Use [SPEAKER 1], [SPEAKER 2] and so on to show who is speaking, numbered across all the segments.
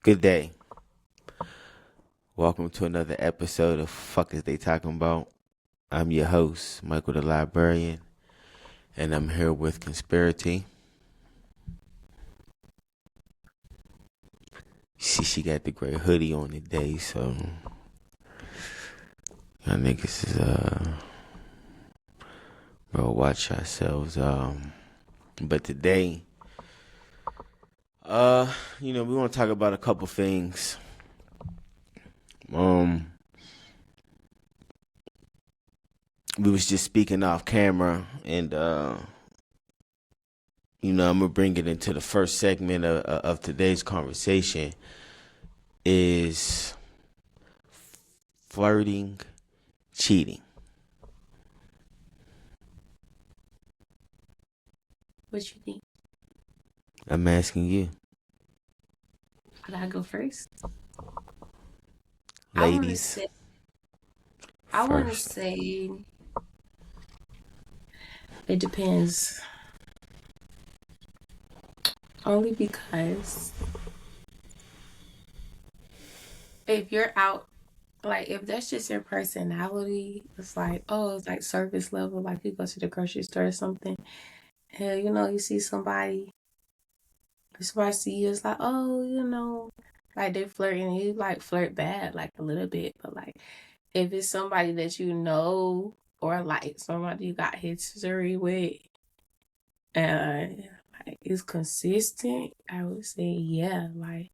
[SPEAKER 1] Good day. Welcome to another episode of Fuck Is They Talking About. I'm your host, Michael the Librarian, and I'm here with Conspiracy. She got the gray hoodie on today, so y'all niggas is bro, watch ourselves. But today, we want to talk about a couple things. We was just speaking off camera, and I'm gonna bring it into the first segment of today's conversation. Is flirting cheating?
[SPEAKER 2] What you think?
[SPEAKER 1] I'm asking you,
[SPEAKER 2] I gotta go first. I wanna
[SPEAKER 1] ladies,
[SPEAKER 2] say I wanna
[SPEAKER 1] first.
[SPEAKER 2] say it depends. Only because if you're out like if that's just your personality, it's like, oh, it's like surface level, like you go to the grocery store or something. Hell, you see somebody see you, it's like, oh, like they flirting, and you like flirt bad, like a little bit, but like if it's somebody that you know or like somebody you got history with, uh like it's consistent, I would say yeah, like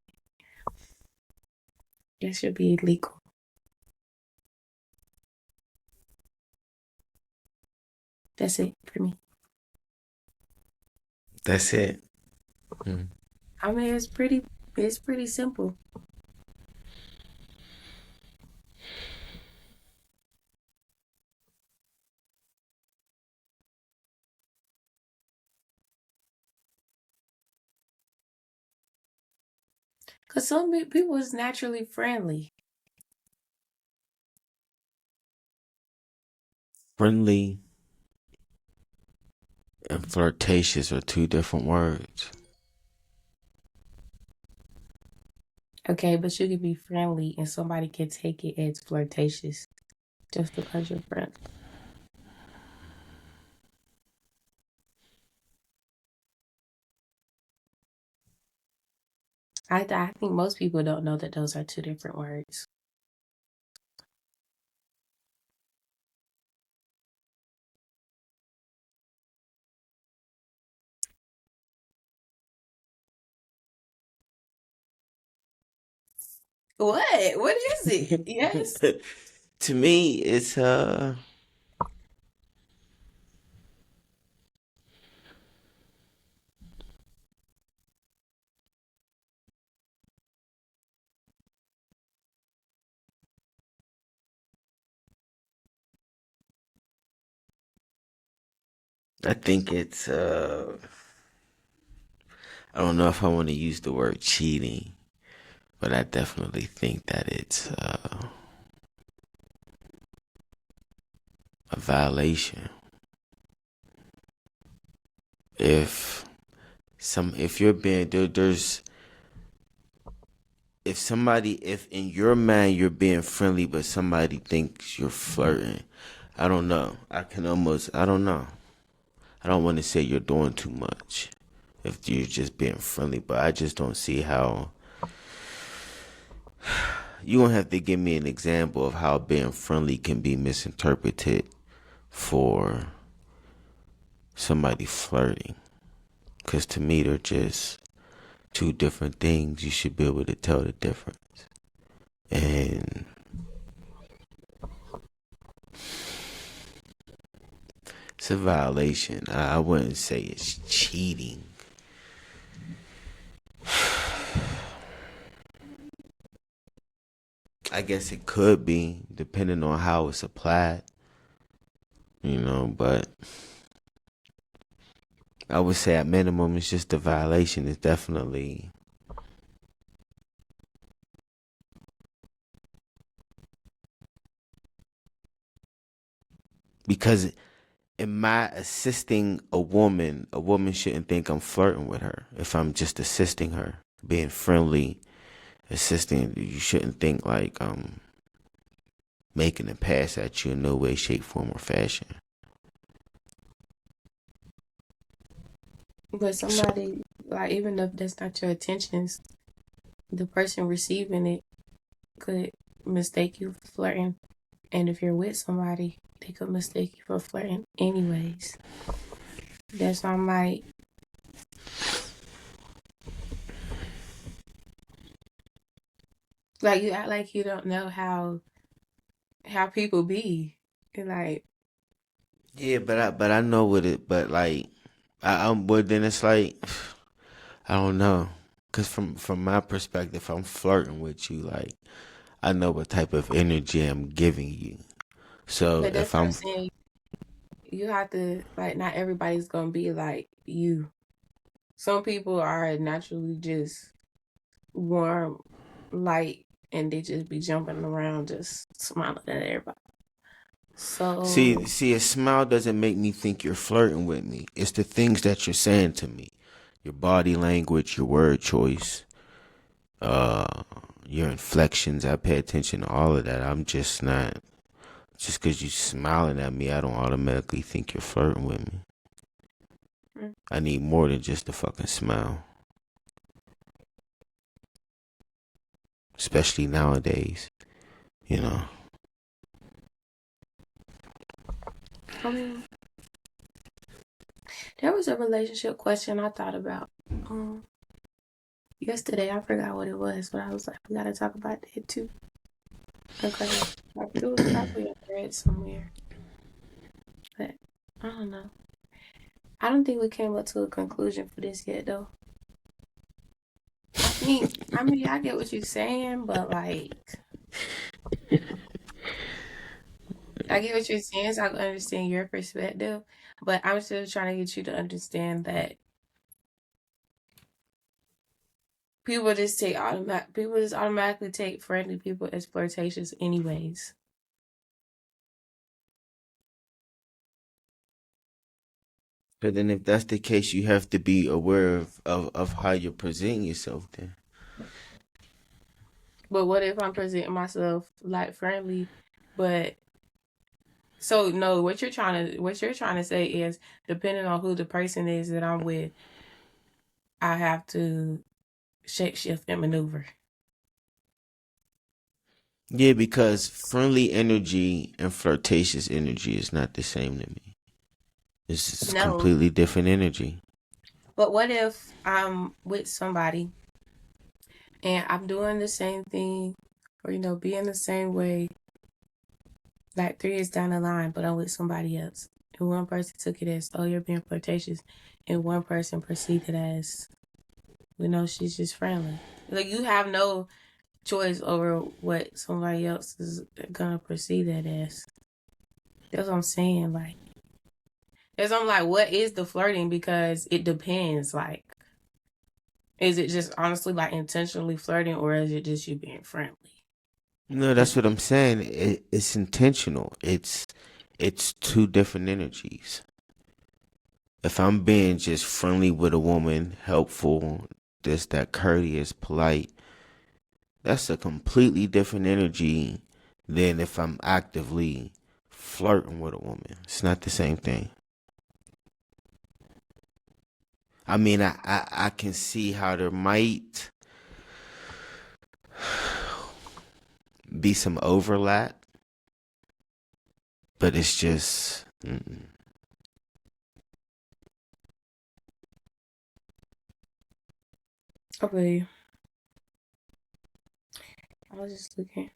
[SPEAKER 2] that should be illegal. That's it for me.
[SPEAKER 1] That's it.
[SPEAKER 2] I mean it's pretty simple. Because some people is naturally friendly.
[SPEAKER 1] Friendly and flirtatious are two different words.
[SPEAKER 2] Okay, but you can be friendly and somebody can take it as flirtatious just because you're friendly. I think most people don't know that those are two different words. What is it? Yes.
[SPEAKER 1] To me, it's I think it's I don't know if I want to use the word cheating, but I definitely think that it's a violation. If if you're being there's if in your mind you're being friendly but somebody thinks you're flirting, I don't know. I don't know. I don't want to say you're doing too much if you're just being friendly, but I just don't see how. You gonna have to give me an example of how being friendly can be misinterpreted for somebody flirting. Because to me, they're just two different things. You should be able to tell the difference. And it's a violation. I wouldn't say it's cheating. I guess it could be, depending on how it's applied, but I would say at minimum, it's just a violation. It's definitely because in my assisting a woman shouldn't think I'm flirting with her if I'm just assisting her, being friendly assisting. You shouldn't think like making a pass at you in no way, shape, form, or fashion.
[SPEAKER 2] But
[SPEAKER 1] So,
[SPEAKER 2] somebody, like, even if that's not your intentions, the person receiving it could mistake you for flirting. And if you're with somebody, they could mistake you for flirting anyways. That's why I'm like you act like you don't know how people be. And like,
[SPEAKER 1] yeah, but I know what it. But like, but then it's like, I don't know, cause from my perspective, I'm flirting with you. Like, I know what type of energy I'm giving you. So
[SPEAKER 2] but that's
[SPEAKER 1] if
[SPEAKER 2] what I'm
[SPEAKER 1] I'm,
[SPEAKER 2] saying. You have to, like, not everybody's gonna be like you. Some people are naturally just warm, light, and they just be jumping around, just smiling at everybody.
[SPEAKER 1] see,
[SPEAKER 2] So,
[SPEAKER 1] see, a smile doesn't make me think you're flirting with me. It's the things that you're saying to me, your body language, your word choice, uh, your inflections. I pay attention to all of that. I'm just not. Just because you smiling at me, I don't automatically think you're flirting with me.
[SPEAKER 2] mm,
[SPEAKER 1] I need more than just a fucking smile. Especially nowadays, you know.
[SPEAKER 2] I mean, there was a relationship question I thought about yesterday. I forgot what it was, but I was like, we gotta talk about that too. Okay, it was probably a thread somewhere, but I don't know. I don't think we came up to a conclusion for this yet, though. I mean, I get what you're saying, but like, I get what you're saying, so I can understand your perspective. But I'm still trying to get you to understand that people just automatically take friendly people as flirtatious, anyways.
[SPEAKER 1] But then if that's the case, you have to be aware of how you're presenting yourself then.
[SPEAKER 2] But what if I'm presenting myself like friendly, but so no, what you're trying to say is depending on who the person is that I'm with, I have to shape shift and maneuver.
[SPEAKER 1] Yeah, because friendly energy and flirtatious energy is not the same to me. It's just
[SPEAKER 2] No.
[SPEAKER 1] completely different energy.
[SPEAKER 2] But what if I'm with somebody and I'm doing the same thing or being the same way like 3 years down the line, but I'm with somebody else. And one person took it as, oh, you're being flirtatious, and one person perceived it as, she's just friendly. Like you have no choice over what somebody else is gonna perceive that as. That's what I'm saying. Like, I'm like, what is the flirting? Because it depends. Like, is it just honestly like intentionally flirting, or is it just you being friendly?
[SPEAKER 1] No, that's
[SPEAKER 2] It's
[SPEAKER 1] what I'm saying. It's intentional. It's two different energies. If I'm being just friendly with a woman, helpful, this, that, courteous, polite, that's a completely different energy than if I'm actively flirting with a woman. It's not the same thing. I mean, I can see how there might be some overlap, but it's just.
[SPEAKER 2] okay. I was just looking.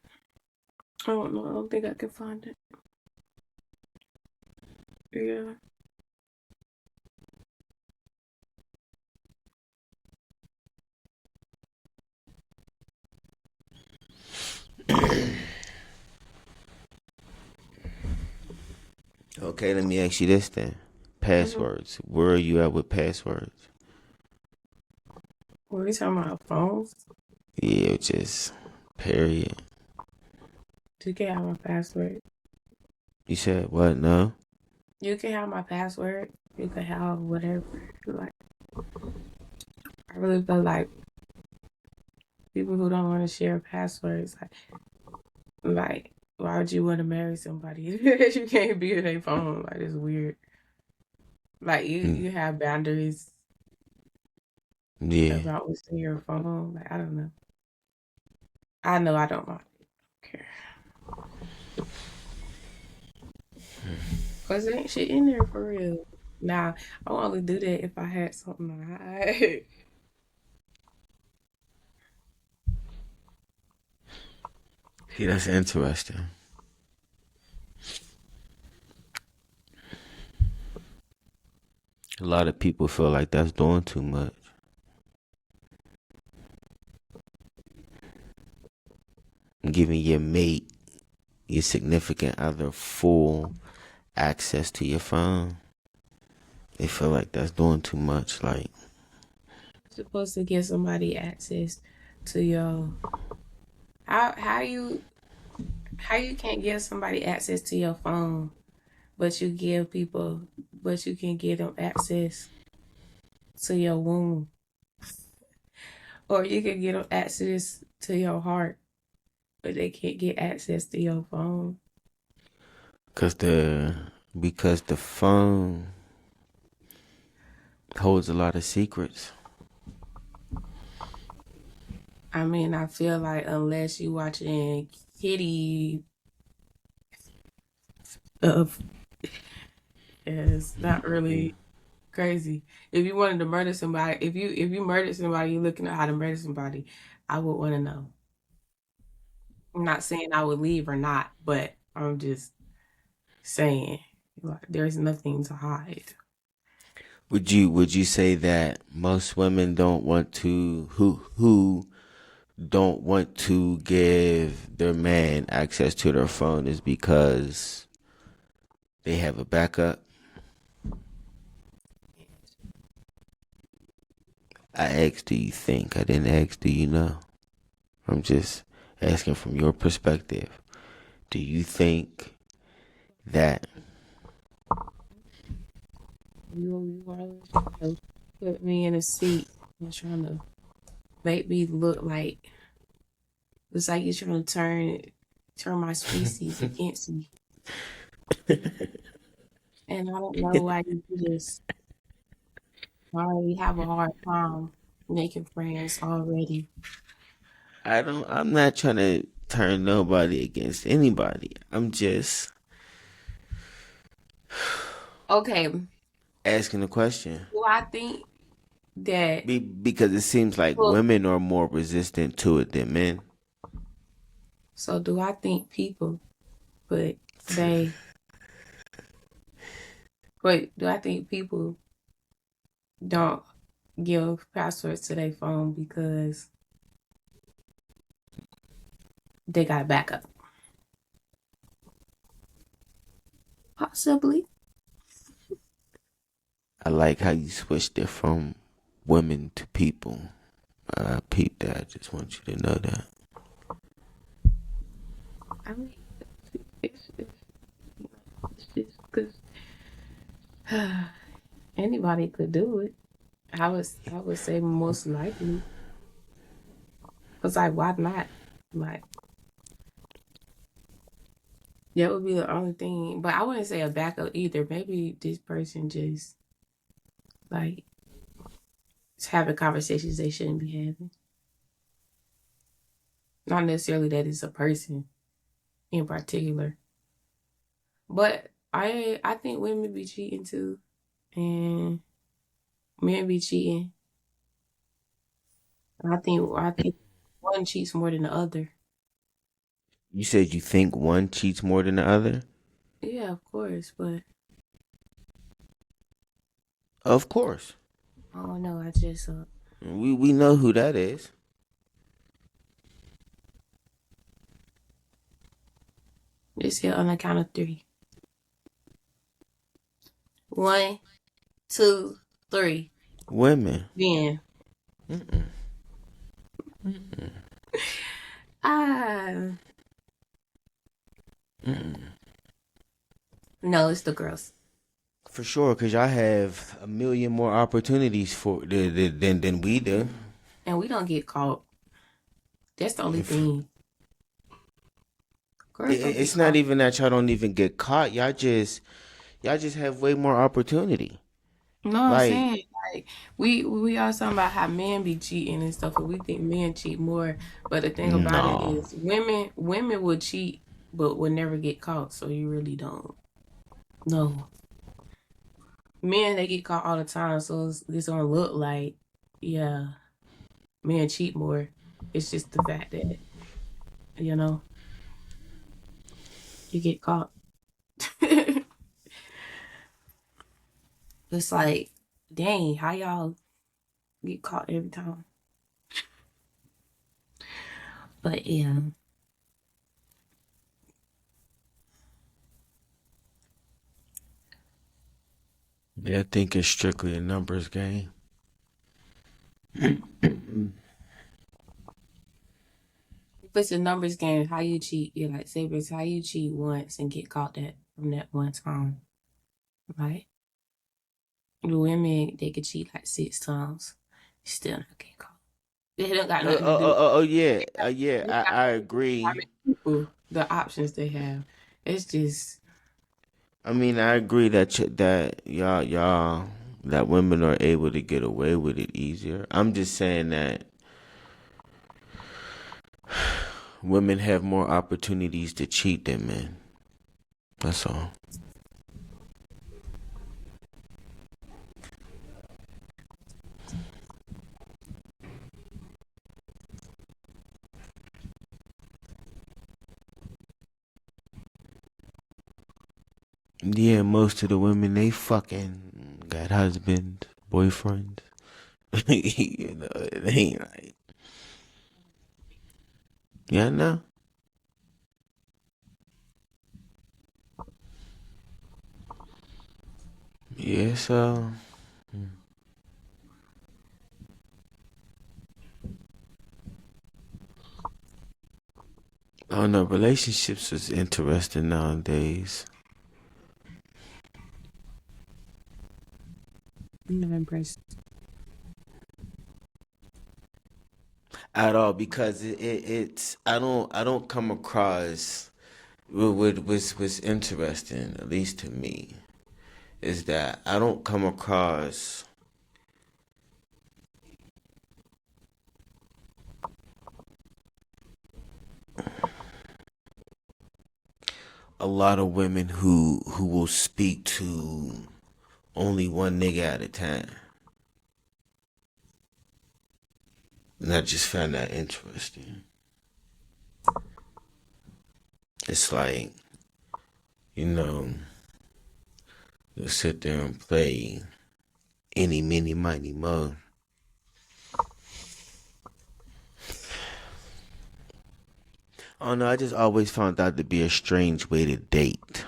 [SPEAKER 2] I don't know. I don't think I can find it. Yeah.
[SPEAKER 1] Okay, let me ask you this then.
[SPEAKER 2] Mm-hmm.
[SPEAKER 1] Passwords. Where are you at with passwords?
[SPEAKER 2] Were we talking about phones?
[SPEAKER 1] Yeah, just period.
[SPEAKER 2] You can have my password.
[SPEAKER 1] You said what? No.
[SPEAKER 2] You can have my password. You can have whatever. Like, I really feel like People who don't want to share passwords, like why would you want to marry somebody that you can't be in their phone? Like it's weird. Like
[SPEAKER 1] Mm,
[SPEAKER 2] you have boundaries
[SPEAKER 1] yeah.
[SPEAKER 2] about what's in your phone. Like I don't know. I know I don't want to care. Cause there ain't shit in there for real. Now I would only do that if I had something to hide.
[SPEAKER 1] See, that's interesting. A lot of people feel like that's doing too much. Giving your mate, your significant other, full access to your phone. They feel like that's doing too much. Like,
[SPEAKER 2] You're supposed to give somebody access to your how you can't give somebody access to your phone, but you can give them access to your womb, or you can give them access to your heart, but they can't get access to your phone.
[SPEAKER 1] cause the phone holds a lot of secrets.
[SPEAKER 2] I mean, I feel like unless you watching kitty stuff, it's not really crazy. If you wanted to murder somebody, if you murdered somebody, you're looking at how to murder somebody, I would want to know. I'm not saying I would leave or not, but I'm just saying like, there's nothing to hide.
[SPEAKER 1] Would you say that most women don't want to who don't want to give their man access to their phone is because they have a backup? I asked, do you think? I didn't ask, do you know? I'm just asking from your perspective. Do you think that
[SPEAKER 2] You always trying to put me in a seat and trying to make me look like it's like you're trying to turn my species against me. And I don't know why you do this. I already have a hard time making friends already.
[SPEAKER 1] I'm not trying to turn nobody against anybody. I'm just
[SPEAKER 2] Okay,
[SPEAKER 1] asking a question.
[SPEAKER 2] do I think that
[SPEAKER 1] Because it seems like
[SPEAKER 2] well,
[SPEAKER 1] women are more resistant to it than men.
[SPEAKER 2] so do I think people but they wait, do I think people don't give passwords to their phone because they got a backup? Possibly.
[SPEAKER 1] I like how you switched it from women to people. I peeped that. I just want you to know that.
[SPEAKER 2] I mean, it's just because anybody could do it. I would say most likely. Cause like, why not? Like, that would be the only thing. But I wouldn't say a backup either. Maybe this person just like is having conversations they shouldn't be having. Not necessarily that it's a person in particular. But I think women be cheating too, and men be cheating. I think one cheats more than the other.
[SPEAKER 1] You said you think one cheats more than the other?
[SPEAKER 2] Yeah, of course, but
[SPEAKER 1] Of course.
[SPEAKER 2] I don't know. I just
[SPEAKER 1] We know who that is.
[SPEAKER 2] just here on the count of three. One, two, three.
[SPEAKER 1] Women.
[SPEAKER 2] Then
[SPEAKER 1] Mm-mm.
[SPEAKER 2] ah
[SPEAKER 1] Mm-mm.
[SPEAKER 2] no, it's the girls,
[SPEAKER 1] For sure, because y'all have a million more opportunities for than we do.
[SPEAKER 2] and we don't get caught. That's the only
[SPEAKER 1] If
[SPEAKER 2] thing. Girls don't get
[SPEAKER 1] it's not
[SPEAKER 2] caught.
[SPEAKER 1] even that y'all don't even get caught, y'all just have way more opportunity.
[SPEAKER 2] No, I'm
[SPEAKER 1] Like,
[SPEAKER 2] saying like we always talking about how men be cheating and stuff, and we think men cheat more. But the thing about it
[SPEAKER 1] no.
[SPEAKER 2] is, women will cheat, but will never get caught. So you really don't know. Men they get caught all the time, so it's gonna look like yeah, men cheat more. It's just the fact that you know you get caught. It's like, dang, how y'all get caught every time? But yeah.
[SPEAKER 1] Yeah, I think it's strictly a numbers game.
[SPEAKER 2] If it's a numbers game, how you cheat, you're like, say, it's how you cheat once and get caught that from that one time, right? The women, they could cheat like 6 times, still not get caught. It don't got nothing to do.
[SPEAKER 1] Yeah, yeah.
[SPEAKER 2] It got
[SPEAKER 1] I
[SPEAKER 2] nothing to do with how
[SPEAKER 1] agree.
[SPEAKER 2] many people, the options they have. It's just,
[SPEAKER 1] I mean, I agree that that that women are able to get away with it easier. I'm just saying that women have more opportunities to cheat than men. That's all. Yeah, most of the women they fucking got husbands, boyfriends. It ain't like yeah, no. Yeah, so I don't know. Relationships is interesting nowadays.
[SPEAKER 2] I'm not impressed.
[SPEAKER 1] At all because it's I don't come across what's interesting, at least to me, is that I don't come across a lot of women who will speak to only one nigga at a time. And I just found that interesting. It's like, you know, you'll sit there and play any, mini, mighty, mo. Oh no, I just always found that to be a strange way to date.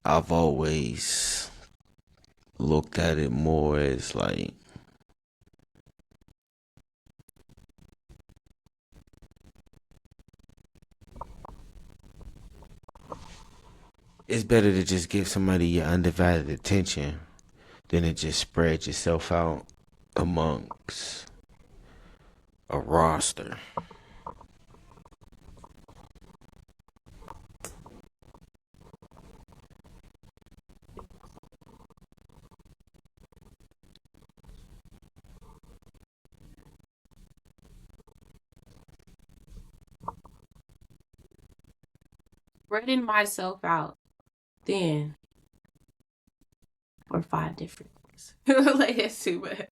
[SPEAKER 1] I've always looked at it more as like it's better to just give somebody your undivided attention than to just spread yourself out amongst a roster.
[SPEAKER 2] Spreading myself out then for 5 different things. Like, that's too much.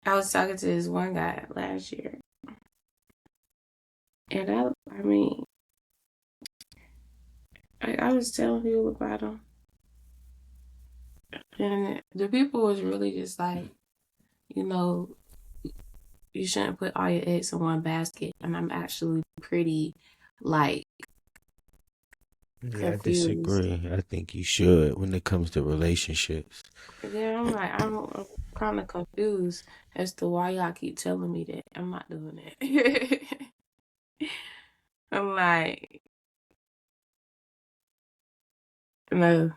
[SPEAKER 2] I was talking to this one guy last year, and I mean, I was telling people about him, and the people was really just like, you know, you shouldn't put all your eggs in one basket. And I'm actually pretty, like,
[SPEAKER 1] Yeah, I
[SPEAKER 2] confused.
[SPEAKER 1] disagree. I think you should when it comes to relationships.
[SPEAKER 2] Yeah, I'm like, I'm kind of confused as to why y'all keep telling me that I'm not doing that. I'm like, no,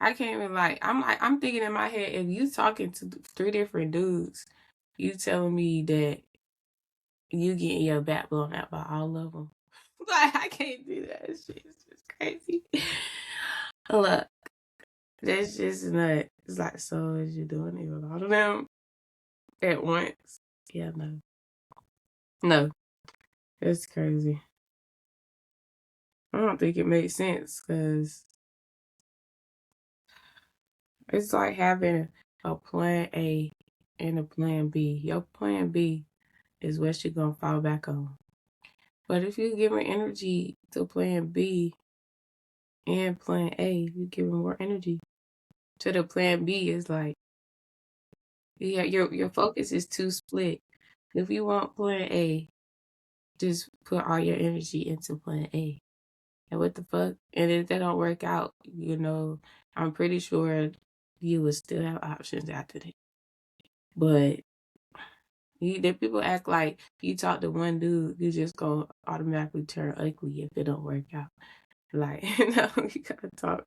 [SPEAKER 2] I can't even I'm thinking in my head, if you talking to three different dudes, you telling me that you getting your back blown out by all of them. Like, I can't do that shit. It's just crazy. Look, that's just nuts. It's like, so is you doing it with all of them at once? Yeah, no. No, that's crazy. I don't think it makes sense because it's like having a plan A and a plan B. Your plan B is what you're going to fall back on. But if you're giving energy to plan B and plan A, you're giving more energy to the plan B. Is like, yeah, your focus is too split. If you want plan A, just put all your energy into plan A. And what the fuck? And if that don't work out, I'm pretty sure you would still have options after that. But the people act like you talk to one dude, you just gonna automatically turn ugly if it don't work out. Like, no, you gotta talk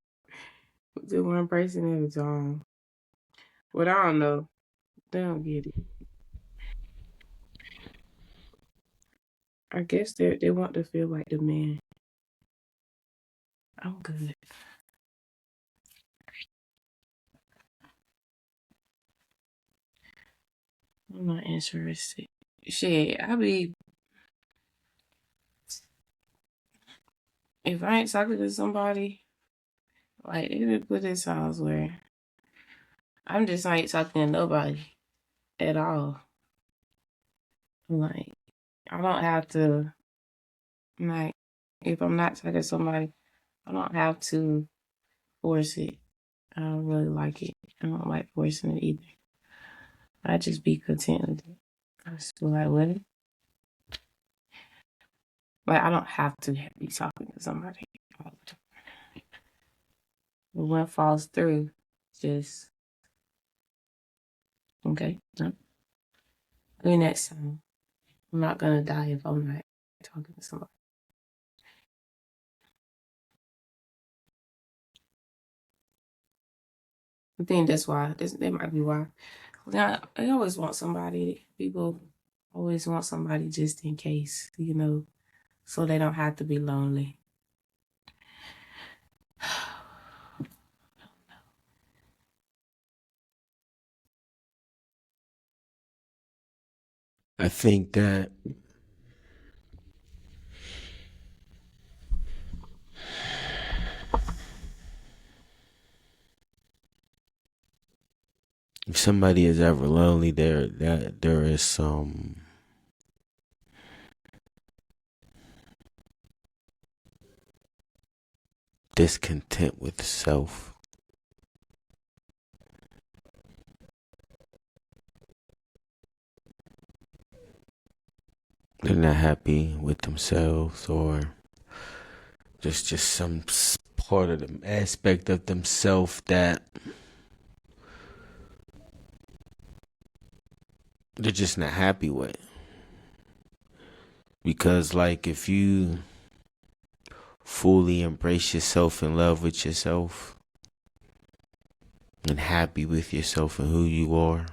[SPEAKER 2] to one person at a time. But I don't know. They don't get it. I guess they want to feel like the man. I'm good. I'm not interested. Shit, if I ain't talking to somebody, like, even put this house where I'm just ain't talking to nobody at all. Like, I don't have to, like, if I'm not talking to somebody, I don't have to force it. I don't really like it. I don't like forcing it either. I just be content with it. I just feel like with it. Like, I don't have to be talking to somebody all the time. When one falls through, just, okay, no. Maybe next time. I'm not gonna die if I'm not talking to somebody. I think that's why. That might be why. Now, I always want somebody. People always want somebody just in case, so they don't have to be lonely.
[SPEAKER 1] I think that if somebody is ever lonely, there is some discontent with self. They're not happy with themselves, or just some part of the aspect of themselves that they're just not happy with. Because, like, if you fully embrace yourself and love with yourself and happy with yourself and who you are,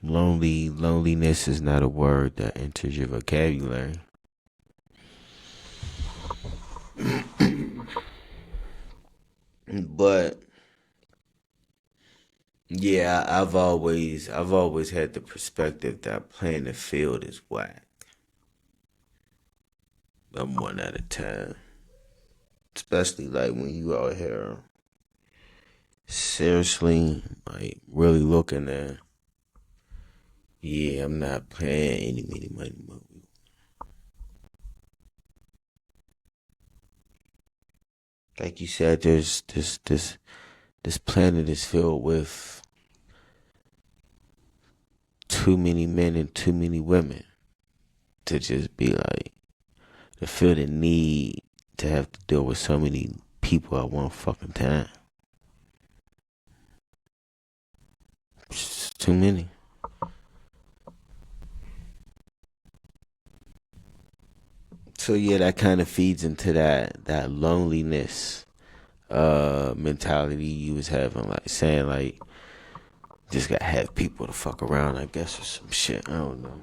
[SPEAKER 1] loneliness is not a word that enters your vocabulary. But yeah, I've always had the perspective that playing the field is whack. I'm one at a time. Especially like when you out here seriously, like, really looking at, yeah, I'm not playing any money. Like you said, there's this planet is filled with too many men and too many women to just be like, to feel the need to have to deal with so many people at one fucking time. It's too many. So yeah, that kind of feeds into that loneliness mentality you was having, like saying like just gotta have people to fuck around, I guess, or some shit. I don't know.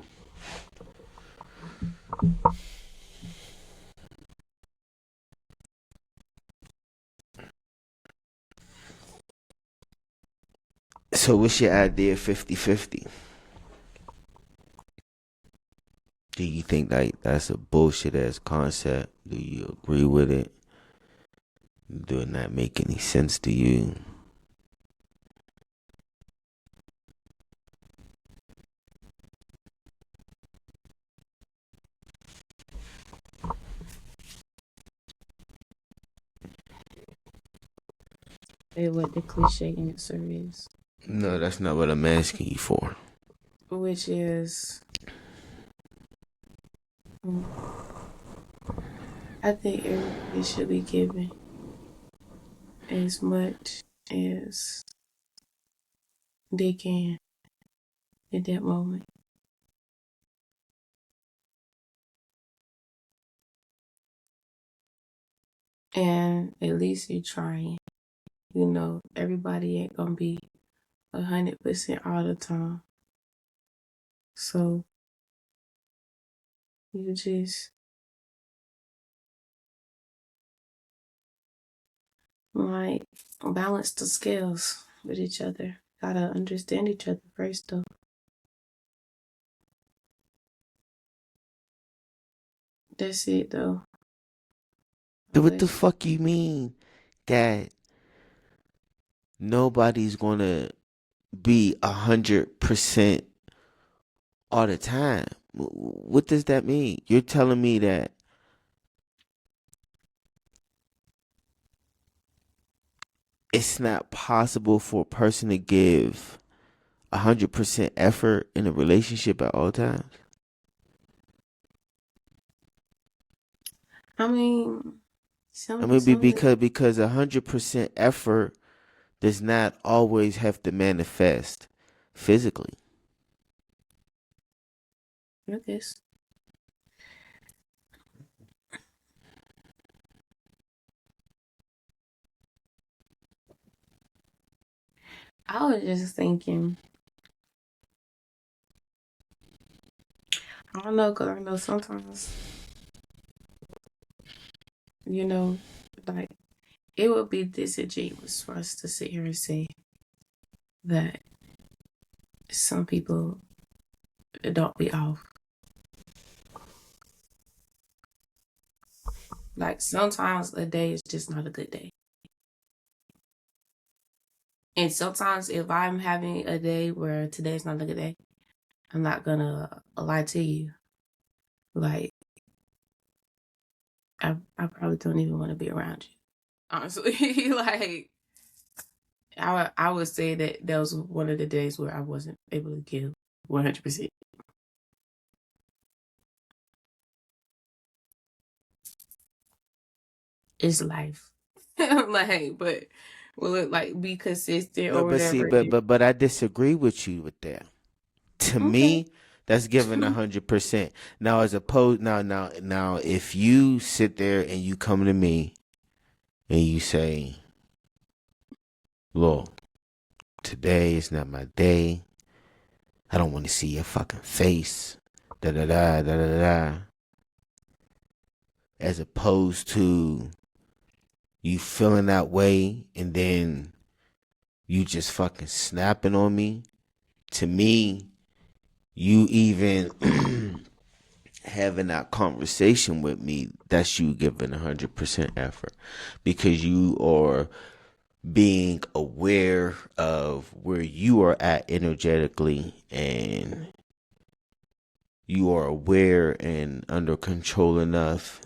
[SPEAKER 1] So what's your idea 50-50? Do you think like that's a bullshit ass concept? Do you agree with it? Do it not make any sense to you?
[SPEAKER 2] What the cliche answer is,
[SPEAKER 1] No, that's not what I'm asking you for.
[SPEAKER 2] which is, I think everybody should be given as much as they can at that moment. And at least you're trying. Everybody ain't gonna be 100% all the time. So you just like balance the scales with each other. Gotta understand each other first, though. That's it, though.
[SPEAKER 1] What the
[SPEAKER 2] Unless
[SPEAKER 1] fuck you mean that nobody's gonna be 100% all the time? What does that mean? You're telling me that it's not possible for a person to give 100% effort in a relationship at all times?
[SPEAKER 2] I mean,
[SPEAKER 1] I
[SPEAKER 2] some
[SPEAKER 1] mean,
[SPEAKER 2] some
[SPEAKER 1] because 100% effort does not always have to manifest physically.
[SPEAKER 2] I guess I was just thinking. I don't know, cause I know sometimes, you know, like it would be disingenuous for us to sit here and say that some people don't be off. Like sometimes a day is just not a good day. And sometimes if I'm having a day where today's not a good day, I'm not gonna lie to you. Like I probably don't even want to be around you. Honestly. Like I would say that was one of the days where I wasn't able to give 100%. It's life. Like, but will it like be consistent or
[SPEAKER 1] But see,
[SPEAKER 2] whatever?
[SPEAKER 1] but I disagree with you with that. To
[SPEAKER 2] Okay.
[SPEAKER 1] me, that's giving 100%. Now, as opposed now, if you sit there and you come to me and you say, "Look, today is not my day. I don't want to see your fucking face." Da da da da da da. As opposed to you feeling that way and then you just fucking snapping on me. To me, you even having that conversation with me, that's you giving 100% effort, because you are being aware of where you are at energetically, and you are aware and under control enough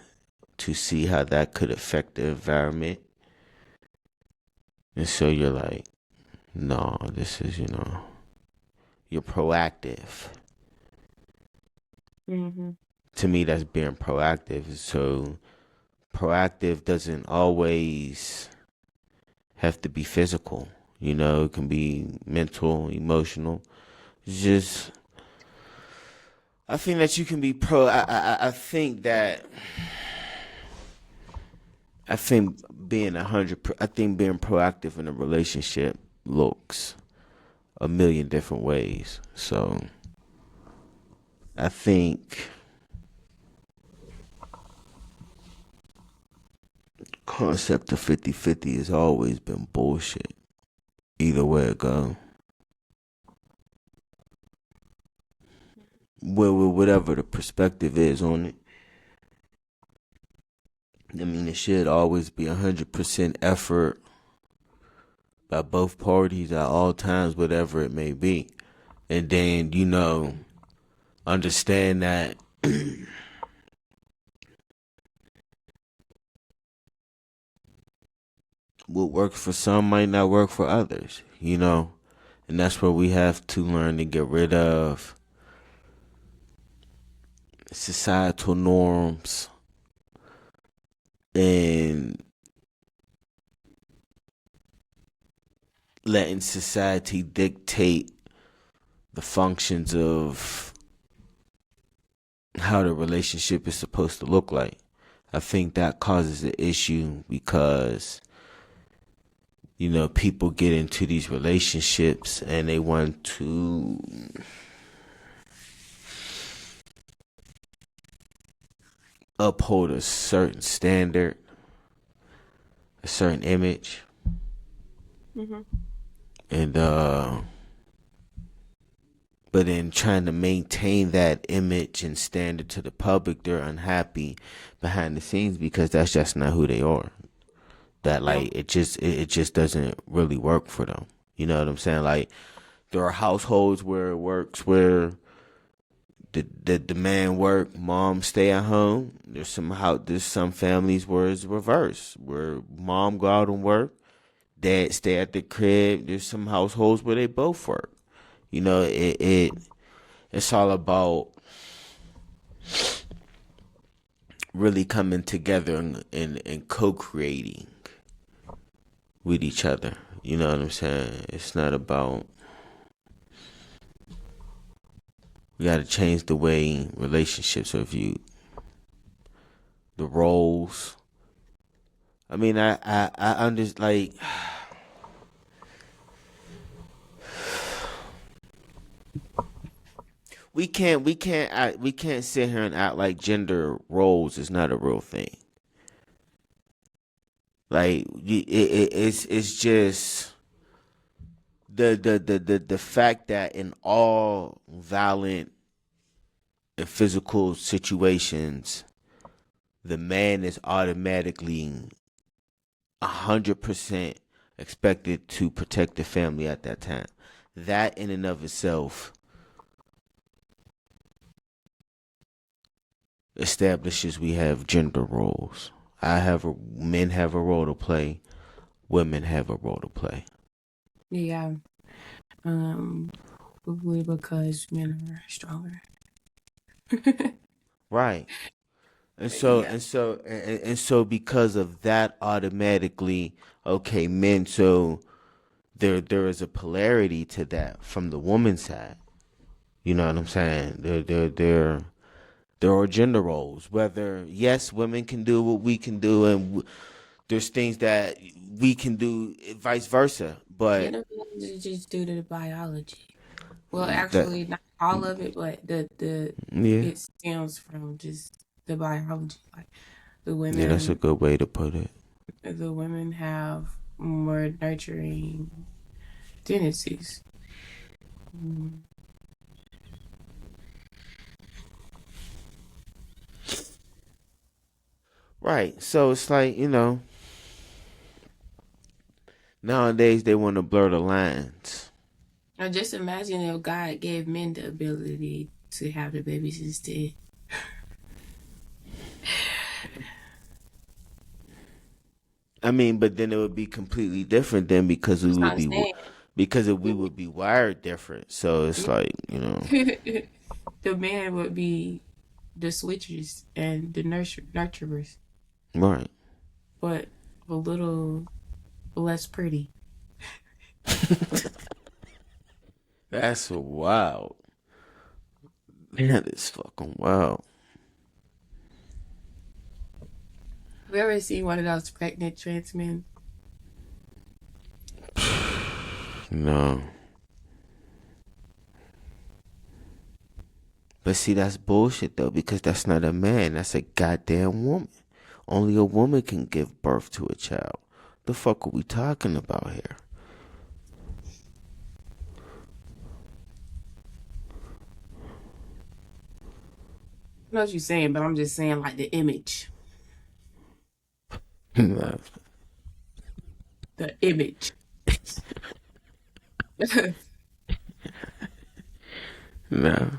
[SPEAKER 1] to see how that could affect the environment. And so you're like, no, this is, you're proactive.
[SPEAKER 2] Mm-hmm.
[SPEAKER 1] To me, that's being proactive. So proactive doesn't always have to be physical. It can be mental, emotional. It's just, I think that you can be I think that I think being 100. I think being proactive in a relationship looks a million different ways. So I think concept of 50-50 has always been bullshit. Either way it go. Well, whatever the perspective is on it. I mean, it should always be 100% effort by both parties at all times, whatever it may be. And then, understand that what works for some might not work for others. And that's where we have to learn to get rid of societal norms and letting society dictate the functions of how the relationship is supposed to look like. I think that causes an issue because, people get into these relationships and they want to uphold a certain standard, a certain image.
[SPEAKER 2] Mm-hmm.
[SPEAKER 1] And but in trying to maintain that image and standard to the public, they're unhappy behind the scenes because that's just not who they are. That
[SPEAKER 2] Yeah.
[SPEAKER 1] it just doesn't really work for them. You know what I'm saying? Like there are households where it works where the man work, mom stay at home. There's some families where it's reverse, where mom go out and work, dad stay at the crib. There's some households where they both work. It's all about really coming together and co-creating with each other. You know what I'm saying? It's not about, we got to change the way relationships are viewed, the roles. I mean, I understand, like, we can't sit here and act like gender roles is not a real thing. Like it's just the fact that in all violent and physical situations, the man is automatically 100% expected to protect the family at that time. That in and of itself establishes we have gender roles. Men have a role to play, women have a role to play.
[SPEAKER 2] Yeah. Probably because men are stronger.
[SPEAKER 1] Right. And so
[SPEAKER 2] Yeah.
[SPEAKER 1] and so and so because of that automatically, okay, men, so there is a polarity to that from the woman's side. You know what I'm saying? There are gender roles. Whether yes, women can do what we can do, and there's things that we can do, vice versa.
[SPEAKER 2] You
[SPEAKER 1] But
[SPEAKER 2] know, it's just due to the biology. Well,
[SPEAKER 1] that,
[SPEAKER 2] actually, not all of it, but the
[SPEAKER 1] yeah,
[SPEAKER 2] it stems from just the biology. Like the
[SPEAKER 1] yeah, that's a
[SPEAKER 2] women,
[SPEAKER 1] good way to put it.
[SPEAKER 2] the women have more nurturing tendencies. Mm.
[SPEAKER 1] Right. So it's like nowadays they want to blur the lines.
[SPEAKER 2] Now, just imagine if God gave men the ability to have the babies instead.
[SPEAKER 1] I mean, but then it would be completely different then because we
[SPEAKER 2] That's
[SPEAKER 1] would
[SPEAKER 2] what
[SPEAKER 1] be
[SPEAKER 2] I'm
[SPEAKER 1] we would be wired different. So it's like
[SPEAKER 2] saying. The man would be the switchers and the nurturers,
[SPEAKER 1] right.
[SPEAKER 2] but a little less pretty.
[SPEAKER 1] That's wild. That is fucking wild.
[SPEAKER 2] Have you ever seen one of those pregnant trans men?
[SPEAKER 1] No. But see, that's bullshit though, because that's not a man. That's a goddamn woman. Only a woman can give birth to a child. The fuck are we talking about here?
[SPEAKER 2] I know what you're saying, but I'm just saying like the image.
[SPEAKER 1] No.
[SPEAKER 2] The image.
[SPEAKER 1] No.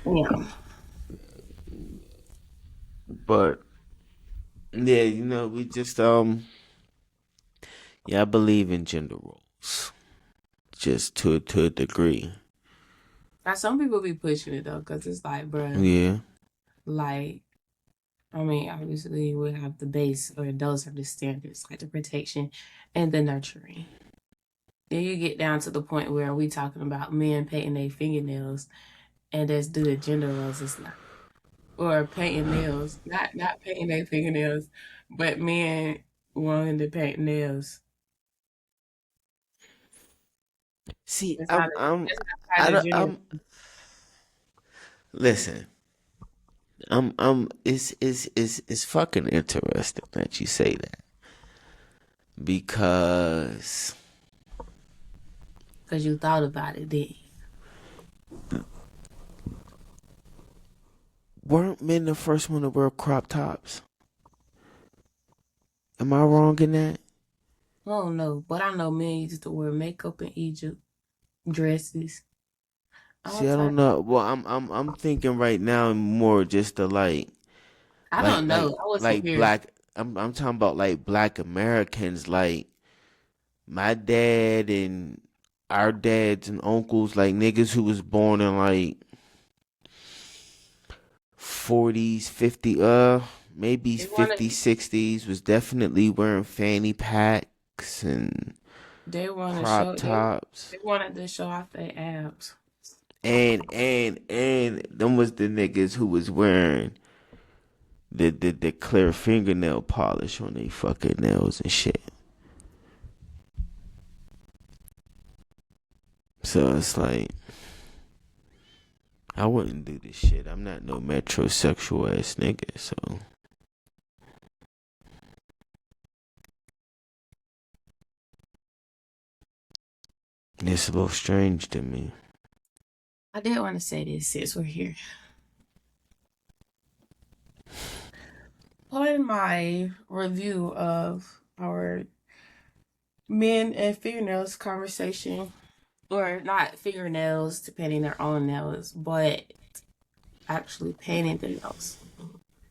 [SPEAKER 2] Yeah.
[SPEAKER 1] But yeah, we just yeah, I believe in gender roles. Just to a degree.
[SPEAKER 2] Now some people be pushing it though, cause it's like, bruh,
[SPEAKER 1] Yeah.
[SPEAKER 2] like I mean, obviously we have the base or those are the standards, like the protection and the nurturing. Then you get down to the point where we talking about men painting their fingernails and that's due to gender roles. It's not. Or painting nails. Not painting their fingernails, but men wanting to paint nails.
[SPEAKER 1] See,
[SPEAKER 2] That's not a, that's not
[SPEAKER 1] I
[SPEAKER 2] tied to
[SPEAKER 1] don't,
[SPEAKER 2] gender.
[SPEAKER 1] listen. It's fucking interesting that you say that because
[SPEAKER 2] Because you thought about it then.
[SPEAKER 1] weren't men the first one to wear crop tops? Am I wrong in that?
[SPEAKER 2] I don't know, but I know men used to wear makeup in Egypt, dresses, all
[SPEAKER 1] See, I don't
[SPEAKER 2] types.
[SPEAKER 1] know. Well, I'm thinking right now more just the
[SPEAKER 2] I don't know. I wasn't
[SPEAKER 1] like
[SPEAKER 2] here.
[SPEAKER 1] black. I'm talking about like black Americans, like my dad and our dads and uncles, like niggas who was born in like 40s, 50, maybe
[SPEAKER 2] They wanted
[SPEAKER 1] 50s, 60s, was definitely wearing fanny packs and
[SPEAKER 2] they want to
[SPEAKER 1] crop
[SPEAKER 2] show
[SPEAKER 1] tops.
[SPEAKER 2] they wanted to show off their abs.
[SPEAKER 1] And them was the niggas who was wearing the clear fingernail polish on their fucking nails and shit. So it's like I wouldn't do this shit. I'm not no metrosexual ass nigga, so it's a little strange to me.
[SPEAKER 2] I did want to say this since we're here. On my review of our men and fingernails conversation, or not fingernails, depending their own nails, but actually painting the nails.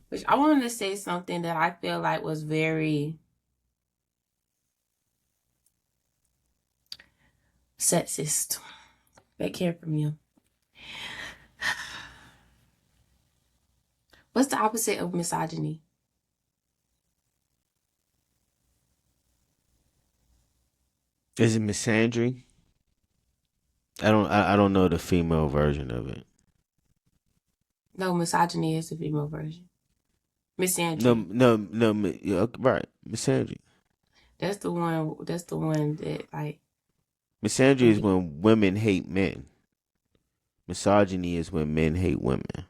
[SPEAKER 2] Which I wanted to say something that I feel like was very sexist. That came from you. What's the opposite of misogyny?
[SPEAKER 1] Is it misandry? I don't know the female version of it.
[SPEAKER 2] No, misogyny is the female version.
[SPEAKER 1] No,
[SPEAKER 2] Misandry.
[SPEAKER 1] no, no. Yeah, okay, right, misandry.
[SPEAKER 2] That's the one. That's the one that like.
[SPEAKER 1] Misandry is when women hate men. Misogyny is when men hate women.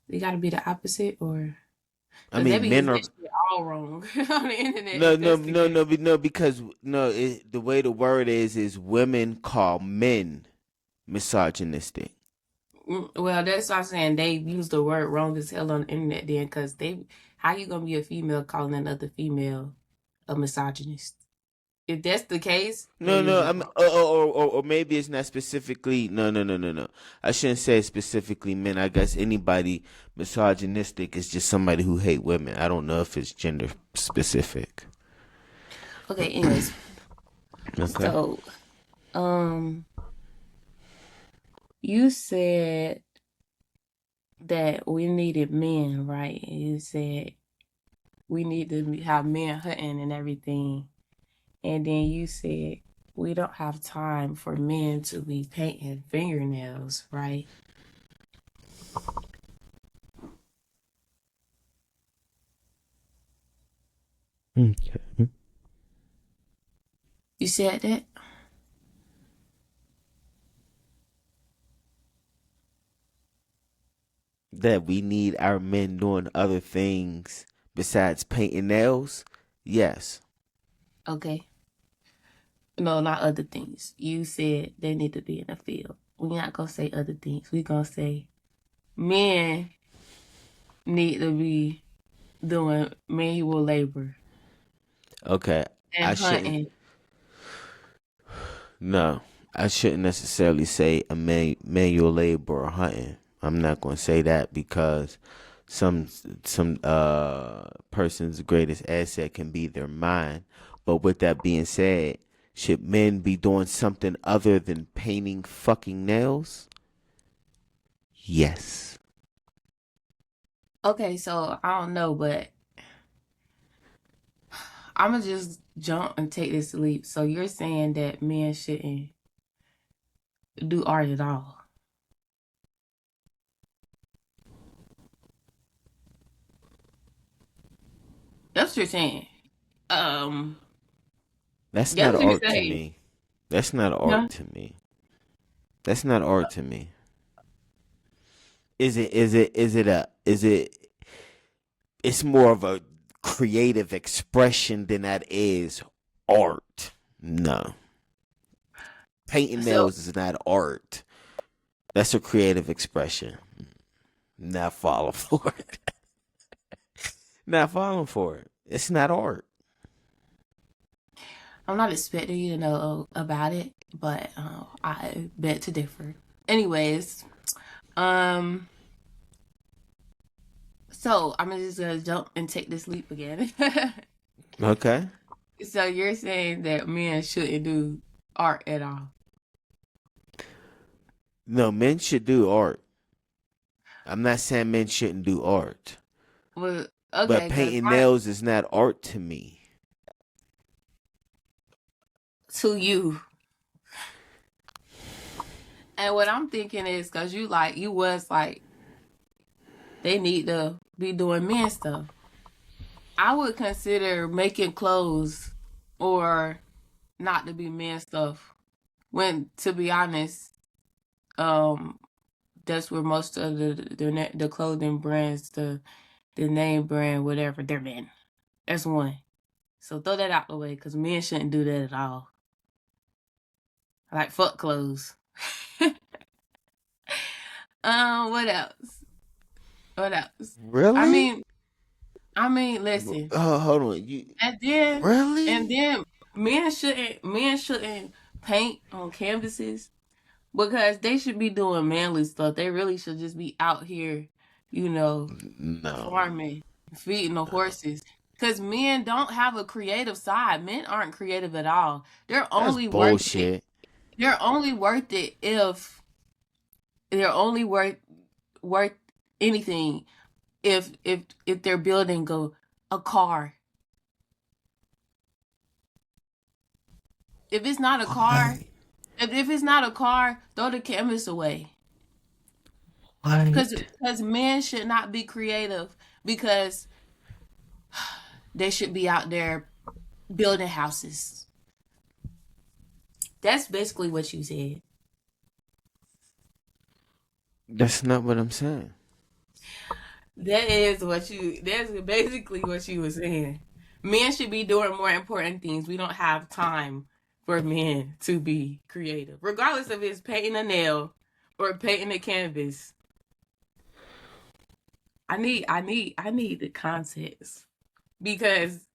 [SPEAKER 2] You got to be the opposite, or
[SPEAKER 1] I
[SPEAKER 2] because they
[SPEAKER 1] mean,
[SPEAKER 2] be
[SPEAKER 1] men
[SPEAKER 2] getting that
[SPEAKER 1] are
[SPEAKER 2] shit all wrong on the internet.
[SPEAKER 1] no,
[SPEAKER 2] If
[SPEAKER 1] no,
[SPEAKER 2] that's the
[SPEAKER 1] no,
[SPEAKER 2] case,
[SPEAKER 1] no, no, because no, the way the word is women call men misogynistic.
[SPEAKER 2] Well, that's what I'm saying. They use the word wrong as hell on the internet. Then, because they, how you gonna be a female calling another female a misogynist? If that's the case, then
[SPEAKER 1] No,
[SPEAKER 2] you'll
[SPEAKER 1] no,
[SPEAKER 2] be
[SPEAKER 1] I'm,
[SPEAKER 2] wrong.
[SPEAKER 1] or maybe it's not specifically. No, no, no, no, no. I shouldn't say specifically men. I guess anybody misogynistic is just somebody who hate women. I don't know if it's gender specific.
[SPEAKER 2] Okay. Anyways,
[SPEAKER 1] Okay.
[SPEAKER 2] so um, you said that we needed men, right? And you said we need to have men hunting and everything. And then you said we don't have time for men to be painting fingernails, right? You said that?
[SPEAKER 1] That we need our men doing other things besides painting nails? Yes.
[SPEAKER 2] Okay. No, not other things. You said they need to be in the field. We're not gonna say other things. We're gonna say men need to be doing manual labor
[SPEAKER 1] Okay.
[SPEAKER 2] and
[SPEAKER 1] I shouldn't.
[SPEAKER 2] hunting.
[SPEAKER 1] No, I shouldn't necessarily say a manual labor or hunting. I'm not going to say that because some person's greatest asset can be their mind. But with that being said, should men be doing something other than painting fucking nails? Yes.
[SPEAKER 2] Okay, so I don't know, but I'm gonna just jump and take this leap. So you're saying that men shouldn't do art at all? That's what you're saying. Um,
[SPEAKER 1] That's not
[SPEAKER 2] that's what you're
[SPEAKER 1] art to
[SPEAKER 2] saying.
[SPEAKER 1] me. That's not
[SPEAKER 2] Huh?
[SPEAKER 1] art to me. That's not art to me. Is it it's more of a creative expression than that is art. No. Painting
[SPEAKER 2] So
[SPEAKER 1] nails is not art. That's a creative expression. Not falling for it. Not falling for it. It's not art.
[SPEAKER 2] I'm not expecting you to know about it, but I bet to differ. Anyways, um, so I'm just gonna jump and take this leap again.
[SPEAKER 1] Okay.
[SPEAKER 2] So you're saying that men shouldn't do art at all?
[SPEAKER 1] No, men should do art. I'm not saying men shouldn't do art.
[SPEAKER 2] Well,
[SPEAKER 1] But
[SPEAKER 2] okay, because
[SPEAKER 1] painting
[SPEAKER 2] art
[SPEAKER 1] nails is not art to me.
[SPEAKER 2] to you, and what I'm thinking is because you was like they need to be doing men stuff. I would consider making clothes or not to be men stuff. When to be honest, um, that's where most of the clothing brands, the name brand, whatever, they're men. That's one. So throw that out the way because men shouldn't do that at all. Like fuck clothes. What else? What else? I
[SPEAKER 1] Really?
[SPEAKER 2] mean, I mean, listen.
[SPEAKER 1] Hold on. You
[SPEAKER 2] And then and
[SPEAKER 1] really?
[SPEAKER 2] then men shouldn't paint on canvases because they should be doing manly stuff. They really should just be out here, you know,
[SPEAKER 1] No.
[SPEAKER 2] farming, feeding the
[SPEAKER 1] No.
[SPEAKER 2] horses. Because men don't have a creative side. Men aren't creative at all. They're
[SPEAKER 1] That's
[SPEAKER 2] only worth it.
[SPEAKER 1] bullshit.
[SPEAKER 2] They're only worth it if they're only worth anything if they're building a car. If it's not a car,
[SPEAKER 1] What?
[SPEAKER 2] if it's not a car, throw the canvas away. Because
[SPEAKER 1] What?
[SPEAKER 2] because men should not be creative because they should be out there building houses. That's basically what you said.
[SPEAKER 1] That's not what I'm saying.
[SPEAKER 2] That's basically what you were saying. Men should be doing more important things. We don't have time for men to be creative. Regardless if it's painting a nail or painting a canvas. I need the context. Because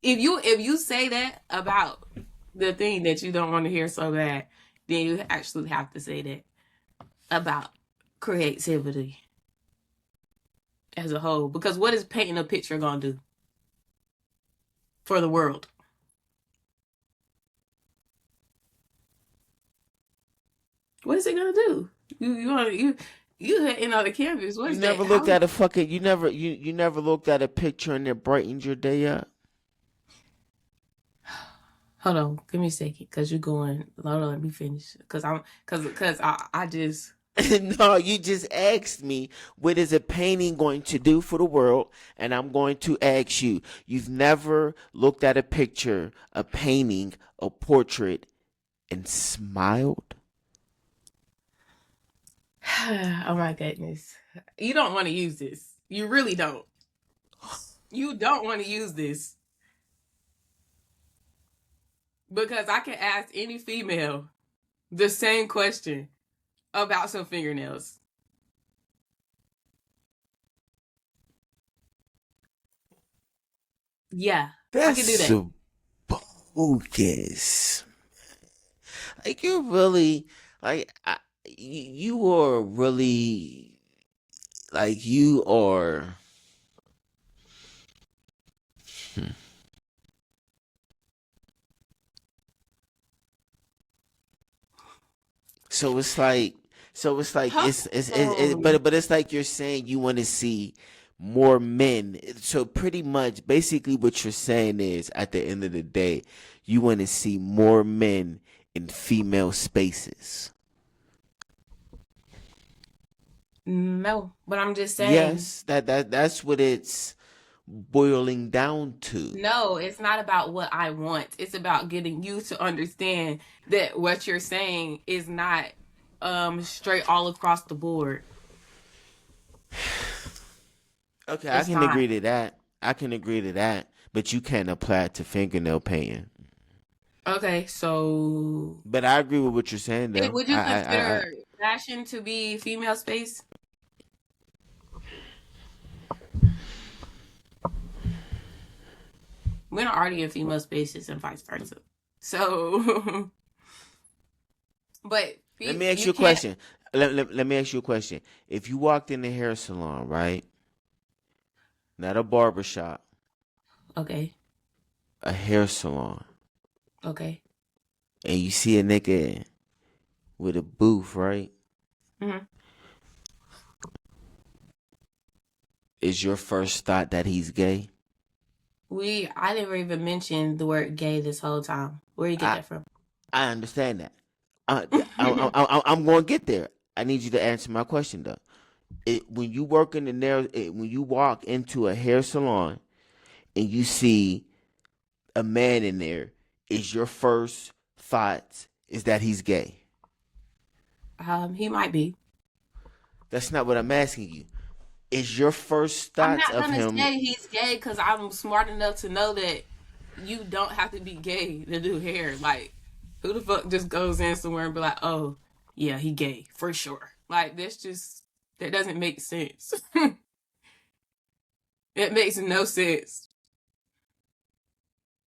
[SPEAKER 2] if you say that about the thing that you don't want to hear so bad, then you actually have to say that about creativity as a whole. Because what is painting a picture gonna do for the world? What is it gonna do? You hitting on the canvas. What
[SPEAKER 1] You
[SPEAKER 2] is that?
[SPEAKER 1] never looked at a fucking you never looked at a picture and it brightened your day up.
[SPEAKER 2] Hold on, give me a second, cause you're going. Hold on, let me finish. Cause I just
[SPEAKER 1] No, you just asked me what is a painting going to do for the world, and I'm going to ask you. You've never looked at a picture, a painting, a portrait, and smiled?
[SPEAKER 2] Oh my goodness. You don't want to use this. You really don't. You don't want to use this. Because I can ask any female the same question about some fingernails. Yeah, I can do
[SPEAKER 1] That's
[SPEAKER 2] that.
[SPEAKER 1] bogus. Like you're really you are really like you are. Hmm. So it's like,
[SPEAKER 2] Um,
[SPEAKER 1] but it's like you're saying you want to see more men. So pretty much, basically, what you're saying is, at the end of the day, you want to see more men in female spaces.
[SPEAKER 2] no, but I'm just saying,
[SPEAKER 1] Yes, that's what it's boiling down to.
[SPEAKER 2] no, it's not about what I want. It's about getting you to understand that what you're saying is not straight all across the board.
[SPEAKER 1] Okay, I
[SPEAKER 2] It's
[SPEAKER 1] can
[SPEAKER 2] not.
[SPEAKER 1] agree to that. I can agree to that, but you can't apply it to fingernail painting.
[SPEAKER 2] Okay, so
[SPEAKER 1] But I agree with what you're saying, though.
[SPEAKER 2] would you consider fashion to be female space? Men are already in female spaces and vice versa. So, but
[SPEAKER 1] Let me ask
[SPEAKER 2] you
[SPEAKER 1] you a
[SPEAKER 2] can't.
[SPEAKER 1] question. Let me ask you a question. If you walked in the hair salon, right? Not a barber shop,
[SPEAKER 2] Okay,
[SPEAKER 1] a hair salon,
[SPEAKER 2] okay.
[SPEAKER 1] and you see a nigga with a booth, right?
[SPEAKER 2] Hmm.
[SPEAKER 1] Is your first thought that he's gay?
[SPEAKER 2] I never even mentioned the word gay this whole time. Where you get
[SPEAKER 1] I
[SPEAKER 2] that from?
[SPEAKER 1] I understand that. I'm going to get there. I need you to answer my question though. When you work in the nail, when you walk into a hair salon and you see a man in there, is your first thought is that he's gay?
[SPEAKER 2] He might be.
[SPEAKER 1] That's not what I'm asking you. Is your first
[SPEAKER 2] I'm
[SPEAKER 1] thoughts
[SPEAKER 2] not
[SPEAKER 1] of
[SPEAKER 2] gonna
[SPEAKER 1] him?
[SPEAKER 2] say he's gay because I'm smart enough to know that you don't have to be gay to do hair. Like, who the fuck just goes in somewhere and be like, "Oh, yeah, he gay for sure." Like, that doesn't make sense. It makes no sense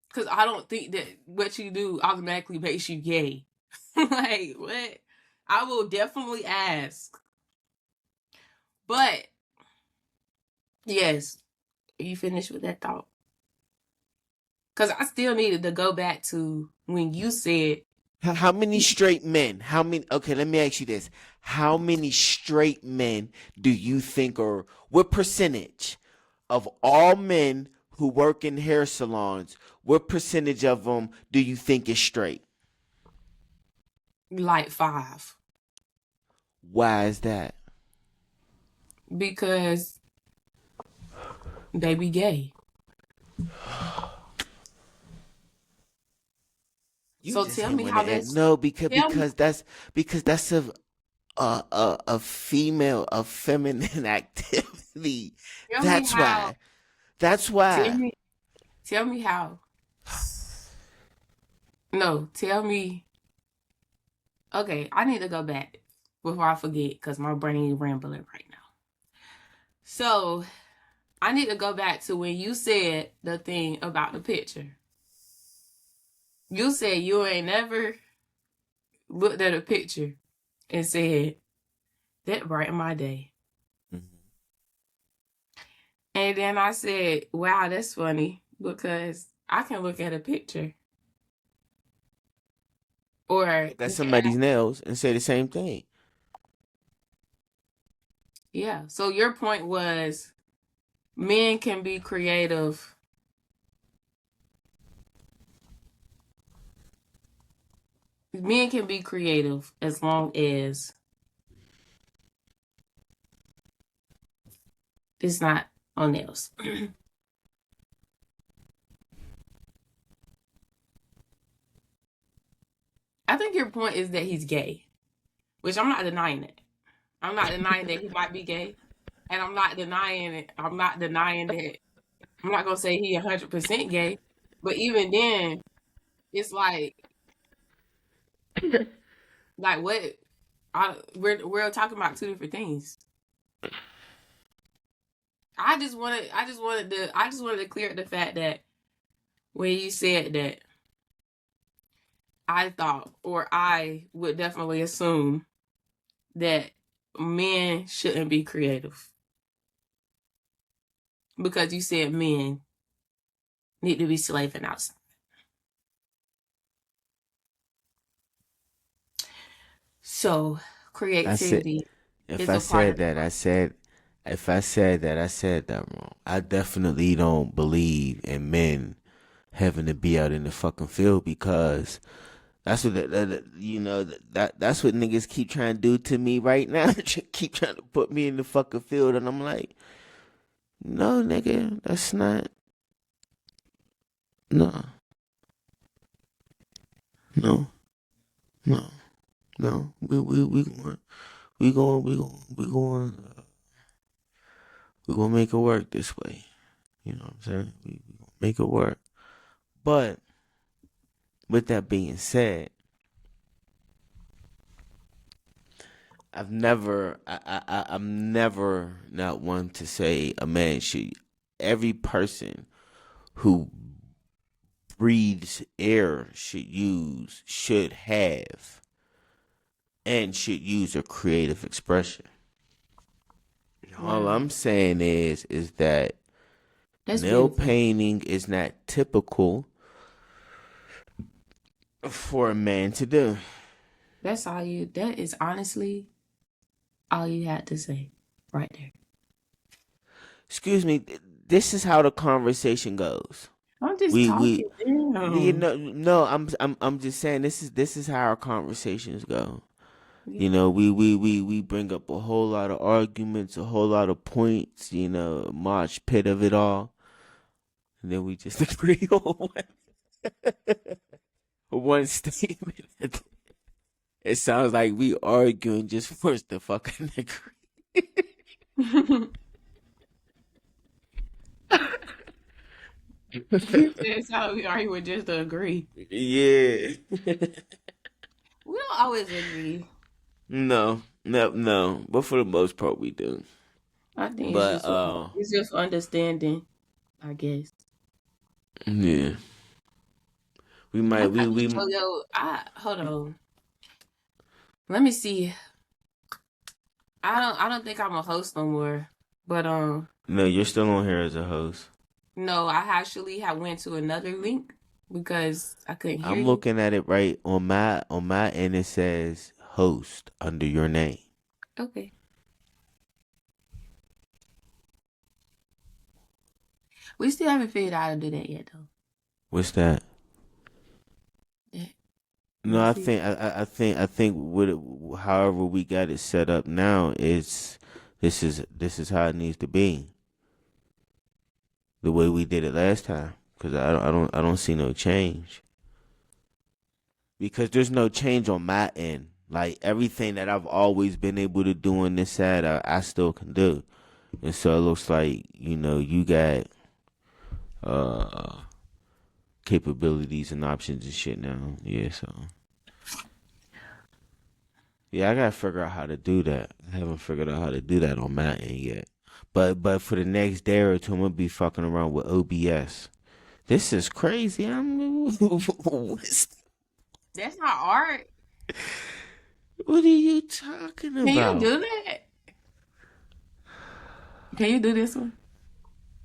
[SPEAKER 2] because I don't think that what you do automatically makes you gay. Like, what? I will definitely ask, but yes, are you finished with that thought? Because I still needed to go back to when you said,
[SPEAKER 1] How many straight men? How many? Okay, let me ask you this: how many straight men do you think, or what percentage of all men who work in hair salons? What percentage of them do you think is straight?
[SPEAKER 2] like, 5.
[SPEAKER 1] Why is that?
[SPEAKER 2] Because they be gay.
[SPEAKER 1] You
[SPEAKER 2] So
[SPEAKER 1] just
[SPEAKER 2] tell
[SPEAKER 1] ain't
[SPEAKER 2] me
[SPEAKER 1] want
[SPEAKER 2] how
[SPEAKER 1] to
[SPEAKER 2] that's,
[SPEAKER 1] no,
[SPEAKER 2] tell me,
[SPEAKER 1] because that's a female, a feminine activity.
[SPEAKER 2] tell me
[SPEAKER 1] That's
[SPEAKER 2] how,
[SPEAKER 1] why. That's
[SPEAKER 2] tell
[SPEAKER 1] why.
[SPEAKER 2] me, tell me how. No, tell me. Okay, I need to go back before I forget because my brain is rambling right now. So I need to go back to when you said the thing about the picture. You said you ain't never looked at a picture and said, that brightened my day.
[SPEAKER 1] Mhm.
[SPEAKER 2] And then I said, wow, that's funny because I can look at a picture or
[SPEAKER 1] Look at
[SPEAKER 2] you can ask,
[SPEAKER 1] somebody's nails and say the same thing.
[SPEAKER 2] yeah. So your point was men can be creative. Men can be creative as long as it's not on nails. I think your point is that he's gay, which I'm not denying it. I'm not denying that he might be gay, and I'm not denying it. I'm not denying that. I'm not gonna say he 100% gay, but even then, it's like what? We're talking about two different things. I just wanted to clear up the fact that when you said that, I thought, or I would definitely assume that men shouldn't be creative because you said men need to be slaving outside. So creativity
[SPEAKER 1] if
[SPEAKER 2] is
[SPEAKER 1] I
[SPEAKER 2] a part
[SPEAKER 1] said
[SPEAKER 2] of the
[SPEAKER 1] that,
[SPEAKER 2] process.
[SPEAKER 1] I said if I said that, I said that wrong. I definitely don't believe in men having to be out in the fucking field because that's what that's what niggas keep trying to do to me right now. Keep trying to put me in the fucking field, and I'm like, no, nigga, that's not. No, no, no, no. We gonna make it work this way. You know what I'm saying? We gonna make it work. But with that being said, I'm never not one to say a man should. Every person who breathes air should have and should use a creative expression. All
[SPEAKER 2] Wow,
[SPEAKER 1] I'm saying is that
[SPEAKER 2] that's
[SPEAKER 1] nail
[SPEAKER 2] beautiful.
[SPEAKER 1] painting is not typical for a man to do.
[SPEAKER 2] That is honestly all you had to say right there.
[SPEAKER 1] Excuse me. This is how the conversation goes.
[SPEAKER 2] I'm just
[SPEAKER 1] We
[SPEAKER 2] talking
[SPEAKER 1] you
[SPEAKER 2] down.
[SPEAKER 1] know no I'm just saying this is how our conversations go. You
[SPEAKER 2] Yeah.
[SPEAKER 1] know, we bring up a whole lot of arguments, a whole lot of points, mosh pit of it all. And then we just agree on one statement. It sounds like we arguing just for us to fucking agree.
[SPEAKER 2] You said how we argue with just to agree.
[SPEAKER 1] Yeah.
[SPEAKER 2] We don't always agree.
[SPEAKER 1] No. But for the most part, we do.
[SPEAKER 2] I think
[SPEAKER 1] But
[SPEAKER 2] it's just understanding, I guess.
[SPEAKER 1] yeah, we might
[SPEAKER 2] Okay,
[SPEAKER 1] we
[SPEAKER 2] so yo, I hold on. Let me see. I don't think I'm a host no more. But
[SPEAKER 1] no, you're still on here as a host.
[SPEAKER 2] no, I actually have went to another link because I couldn't hear
[SPEAKER 1] I'm
[SPEAKER 2] you.
[SPEAKER 1] looking at it right on my end. It says host under your name.
[SPEAKER 2] Okay. We still haven't figured out how to do that yet though.
[SPEAKER 1] What's that?
[SPEAKER 2] Yeah.
[SPEAKER 1] No,
[SPEAKER 2] Let's
[SPEAKER 1] I
[SPEAKER 2] see.
[SPEAKER 1] think I think however we got it set up now is this is how it needs to be. The way we did it last time, because I don't see no change. Because there's no change on my end. Like everything that I've always been able to do on this side, I still can do. And so it looks like you got uh capabilities and options and shit now. Yeah, so yeah, I gotta figure out how to do that. I haven't figured out how to do that on my end yet. But for the next day or two, I'm gonna be fucking around with OBS. This is crazy.
[SPEAKER 2] That's not art.
[SPEAKER 1] What are you talking
[SPEAKER 2] Can you
[SPEAKER 1] about?
[SPEAKER 2] do that? Can you do this one?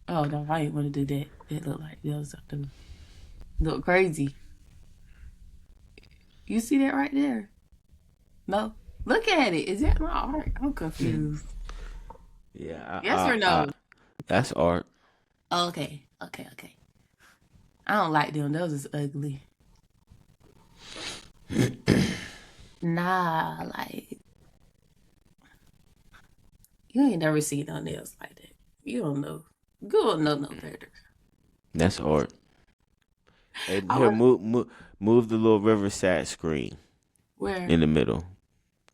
[SPEAKER 2] Oh no, I didn't want to do that. That looked like that was something look crazy. You see that right there? No. Look at it. Is that my art? I'm confused.
[SPEAKER 1] Yeah,
[SPEAKER 2] Yes or no?
[SPEAKER 1] that's art.
[SPEAKER 2] Okay. I don't like them. Those is ugly. Nah, like you ain't never seen no nails like that. You don't know. Girl, no better.
[SPEAKER 1] That's art. Hey,
[SPEAKER 2] I
[SPEAKER 1] here,
[SPEAKER 2] was
[SPEAKER 1] move the little Riverside screen
[SPEAKER 2] where?
[SPEAKER 1] in the middle.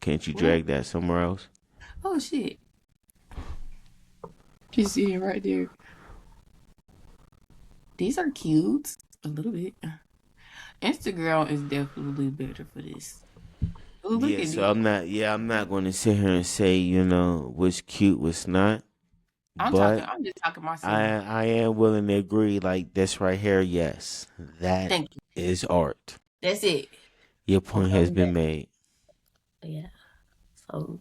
[SPEAKER 1] Can't you
[SPEAKER 2] Where?
[SPEAKER 1] drag that somewhere else?
[SPEAKER 2] Oh shit! You see it right there. These are cute. A little bit. Instagram is definitely better for this. Oh, look
[SPEAKER 1] Yeah,
[SPEAKER 2] at
[SPEAKER 1] so
[SPEAKER 2] these.
[SPEAKER 1] I'm not going to sit here and say, what's cute, what's not, but
[SPEAKER 2] I'm just talking
[SPEAKER 1] I
[SPEAKER 2] myself.
[SPEAKER 1] I am willing to agree. Like this right here, yes, that
[SPEAKER 2] Thank you.
[SPEAKER 1] is art.
[SPEAKER 2] That's it.
[SPEAKER 1] Your point
[SPEAKER 2] Okay,
[SPEAKER 1] has
[SPEAKER 2] we
[SPEAKER 1] been
[SPEAKER 2] back.
[SPEAKER 1] made,
[SPEAKER 2] Yeah. So,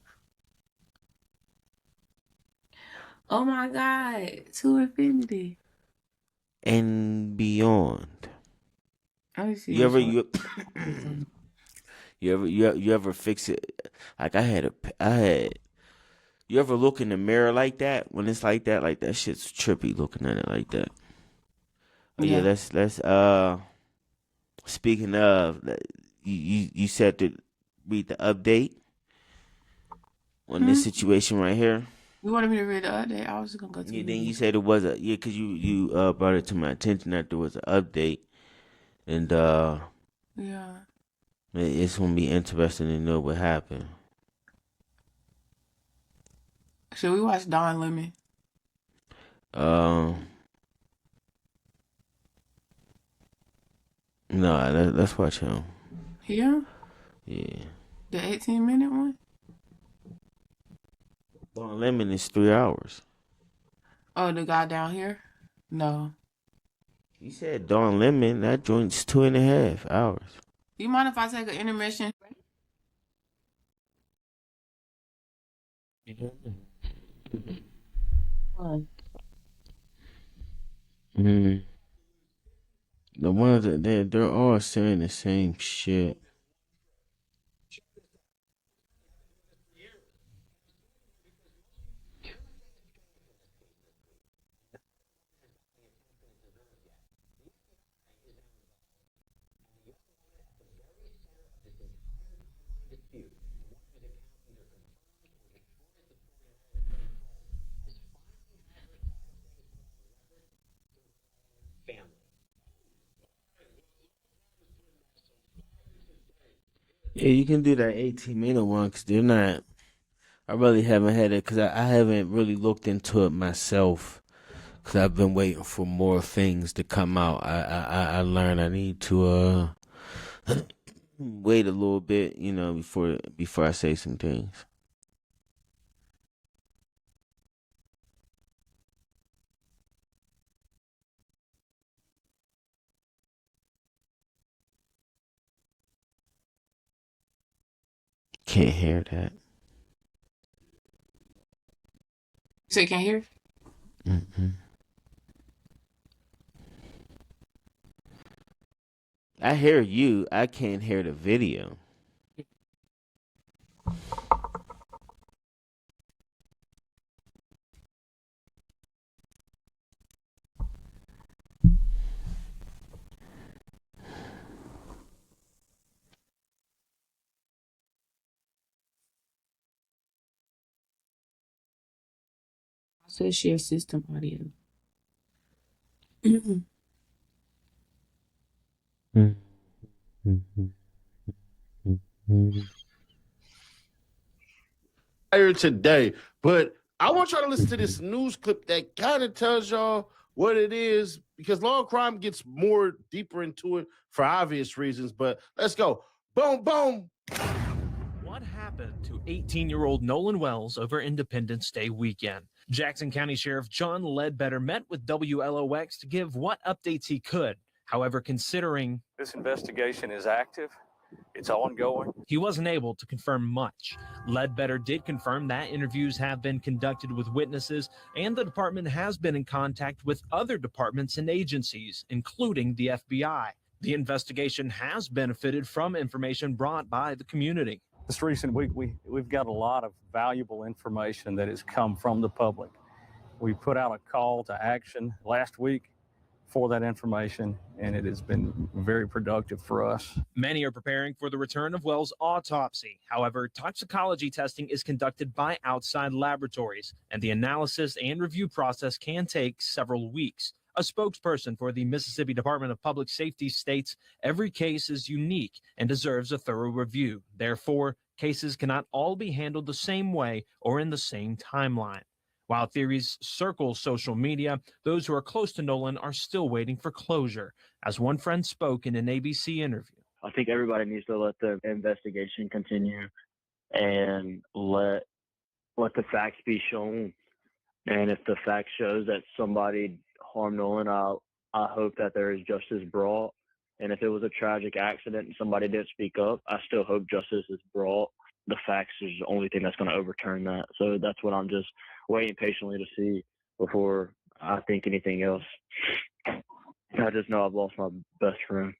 [SPEAKER 2] oh my God, to infinity.
[SPEAKER 1] and beyond.
[SPEAKER 2] Let me see
[SPEAKER 1] You
[SPEAKER 2] which
[SPEAKER 1] ever
[SPEAKER 2] one.
[SPEAKER 1] you you ever fix it? Like I had. You ever look in the mirror like that when it's like that? Like that shit's trippy looking at it like that. Oh yeah,
[SPEAKER 2] Yeah.
[SPEAKER 1] let's speaking of, you said to read the update on this
[SPEAKER 2] Hmm?
[SPEAKER 1] situation right here.
[SPEAKER 2] You wanted me to read the other day? I was just gonna go to
[SPEAKER 1] Yeah,
[SPEAKER 2] it
[SPEAKER 1] then you
[SPEAKER 2] again.
[SPEAKER 1] said it was a, yeah, cause you brought it to my attention that there was an update, and
[SPEAKER 2] Yeah.
[SPEAKER 1] it's gonna be interesting to know what happened.
[SPEAKER 2] Should we watch Don Lemon?
[SPEAKER 1] Um, no, let's watch him.
[SPEAKER 2] Here?
[SPEAKER 1] Yeah,
[SPEAKER 2] The 18-minute one?
[SPEAKER 1] Don Lemon is 3 hours.
[SPEAKER 2] Oh, the guy down here? No.
[SPEAKER 1] You said Don Lemon, that joint's 2.5 hours.
[SPEAKER 2] You mind if I take an intermission? One.
[SPEAKER 1] Mm. The ones that they're all saying the same shit. Yeah, you can do that 18-minute one because they're not. I really haven't had it because I haven't really looked into it myself because I've been waiting for more things to come out. I learned I need to wait a little bit, before I say some things. Can't hear that.
[SPEAKER 2] So you can't hear?
[SPEAKER 1] Mm-mm. I hear you. I can't hear the video.
[SPEAKER 2] I said share system audio.
[SPEAKER 3] Today, but I want y'all to listen to this news clip that kind of tells y'all what it is because law and crime gets more deeper into it for obvious reasons. But let's go. Boom, boom.
[SPEAKER 4] What happened to 18-year-old Nolan Wells over Independence Day weekend? Jackson County Sheriff John Ledbetter met with WLOX to give what updates he could. However, considering
[SPEAKER 5] this investigation is active, it's ongoing,
[SPEAKER 4] he wasn't able to confirm much. Ledbetter did confirm that interviews have been conducted with witnesses, and the department has been in contact with other departments and agencies, including the FBI. The investigation has benefited from information brought by the community.
[SPEAKER 5] This recent week, we've got a lot of valuable information that has come from the public. We put out a call to action last week for that information, and it has been very productive for us.
[SPEAKER 4] Many are preparing for the return of Wells' autopsy. However, toxicology testing is conducted by outside laboratories, and the analysis and review process can take several weeks. A spokesperson for the Mississippi Department of Public Safety states every case is unique and deserves a thorough review. Therefore, cases cannot all be handled the same way or in the same timeline. While theories circle social media, those who are close to Nolan are still waiting for closure, as one friend spoke in an ABC interview.
[SPEAKER 6] I think everybody needs to let the investigation continue and let the facts be shown. And if the fact shows that somebody harmed Nolan, I hope that there is justice brought. And if it was a tragic accident and somebody didn't speak up, I still hope justice is brought. The facts is the only thing that's going to overturn that. So that's what I'm just waiting patiently to see before I think anything else. I just know I've lost my best friend.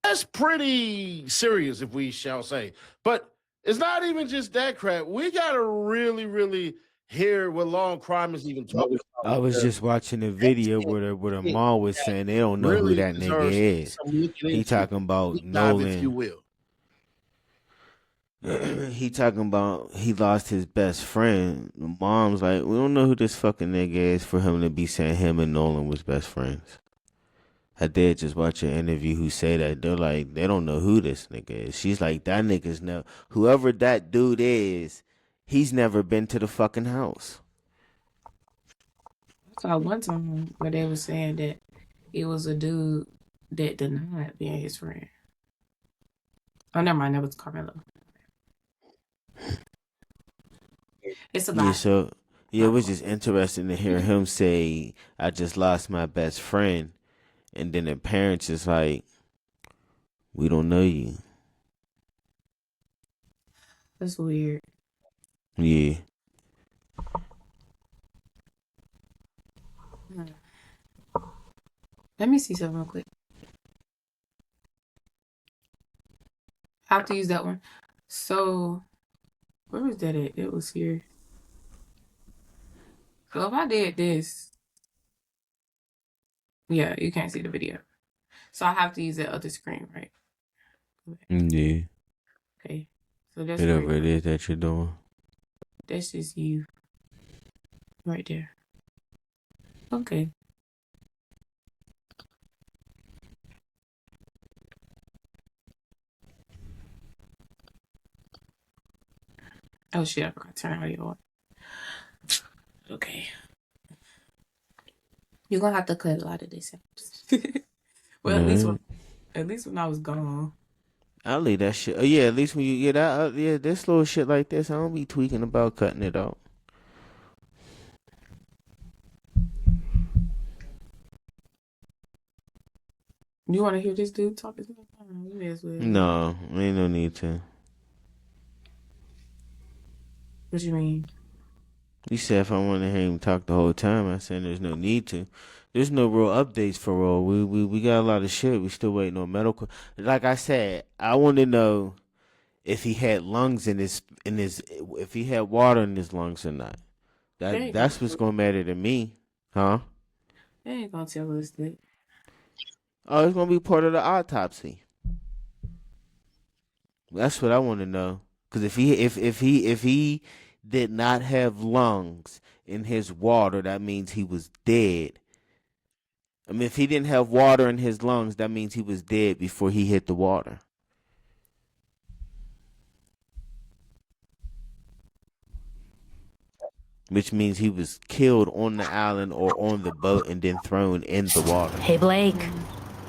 [SPEAKER 3] That's pretty serious, if we shall say. But it's not even just that crap. We got to really, really hear what Long Crime is even talking about.
[SPEAKER 1] I was just watching a video where the mom was saying they don't know
[SPEAKER 3] Really
[SPEAKER 1] who that nigga is. He talking about Nolan.
[SPEAKER 3] If you will.
[SPEAKER 1] He talking about he lost his best friend. The mom's like, we don't know who this fucking nigga is for him to be saying him and Nolan was best friends. I did just watch an interview who say that. They're like, they don't know who this nigga is. She's like, that nigga's never, whoever that dude is, he's never been to the fucking house.
[SPEAKER 2] I saw one time where they were saying that it was a dude that denied being his friend. Oh, never mind. That was Carmelo. It's a lot.
[SPEAKER 1] Yeah, so, yeah, it was just interesting to hear him say, I just lost my best friend. And then the parents is like, we don't know you.
[SPEAKER 2] That's weird.
[SPEAKER 1] Yeah.
[SPEAKER 2] Let me see something real quick. I have to use that one. So, where was that at? It was here. So if I did this, yeah, you can't see the video. So I have to use that other screen, right?
[SPEAKER 1] Yeah.
[SPEAKER 2] Okay. So that's
[SPEAKER 1] Whatever
[SPEAKER 2] right.
[SPEAKER 1] it is that you're doing.
[SPEAKER 2] That's just you. Right there. Okay. Oh shit, I forgot to turn audio on. Okay. You're gonna have to cut a lot of this out. Well, at least when I was gone.
[SPEAKER 1] I'll leave that shit. Yeah, at least when you get out, yeah, this little shit like this, I don't be tweaking about cutting it out.
[SPEAKER 2] You want to hear this dude talk?
[SPEAKER 1] No, ain't no need to.
[SPEAKER 2] What you mean?
[SPEAKER 1] You said if I want to hear him talk the whole time, I said there's no need to. There's no real updates for Roll. We got a lot of shit. We still waiting on medical. Like I said, I want to know if he had lungs in his if he had water in his lungs or not. That's what's gonna matter to me, huh?
[SPEAKER 2] They ain't gonna tell us that.
[SPEAKER 1] Oh, it's gonna be part of the autopsy. That's what I want to know. Because if he did not have lungs in his water, that means he was dead. I mean, if he didn't have water in his lungs, that means he was dead before he hit the water. Which means he was killed on the island or on the boat and then thrown in the water.
[SPEAKER 7] Hey, Blake.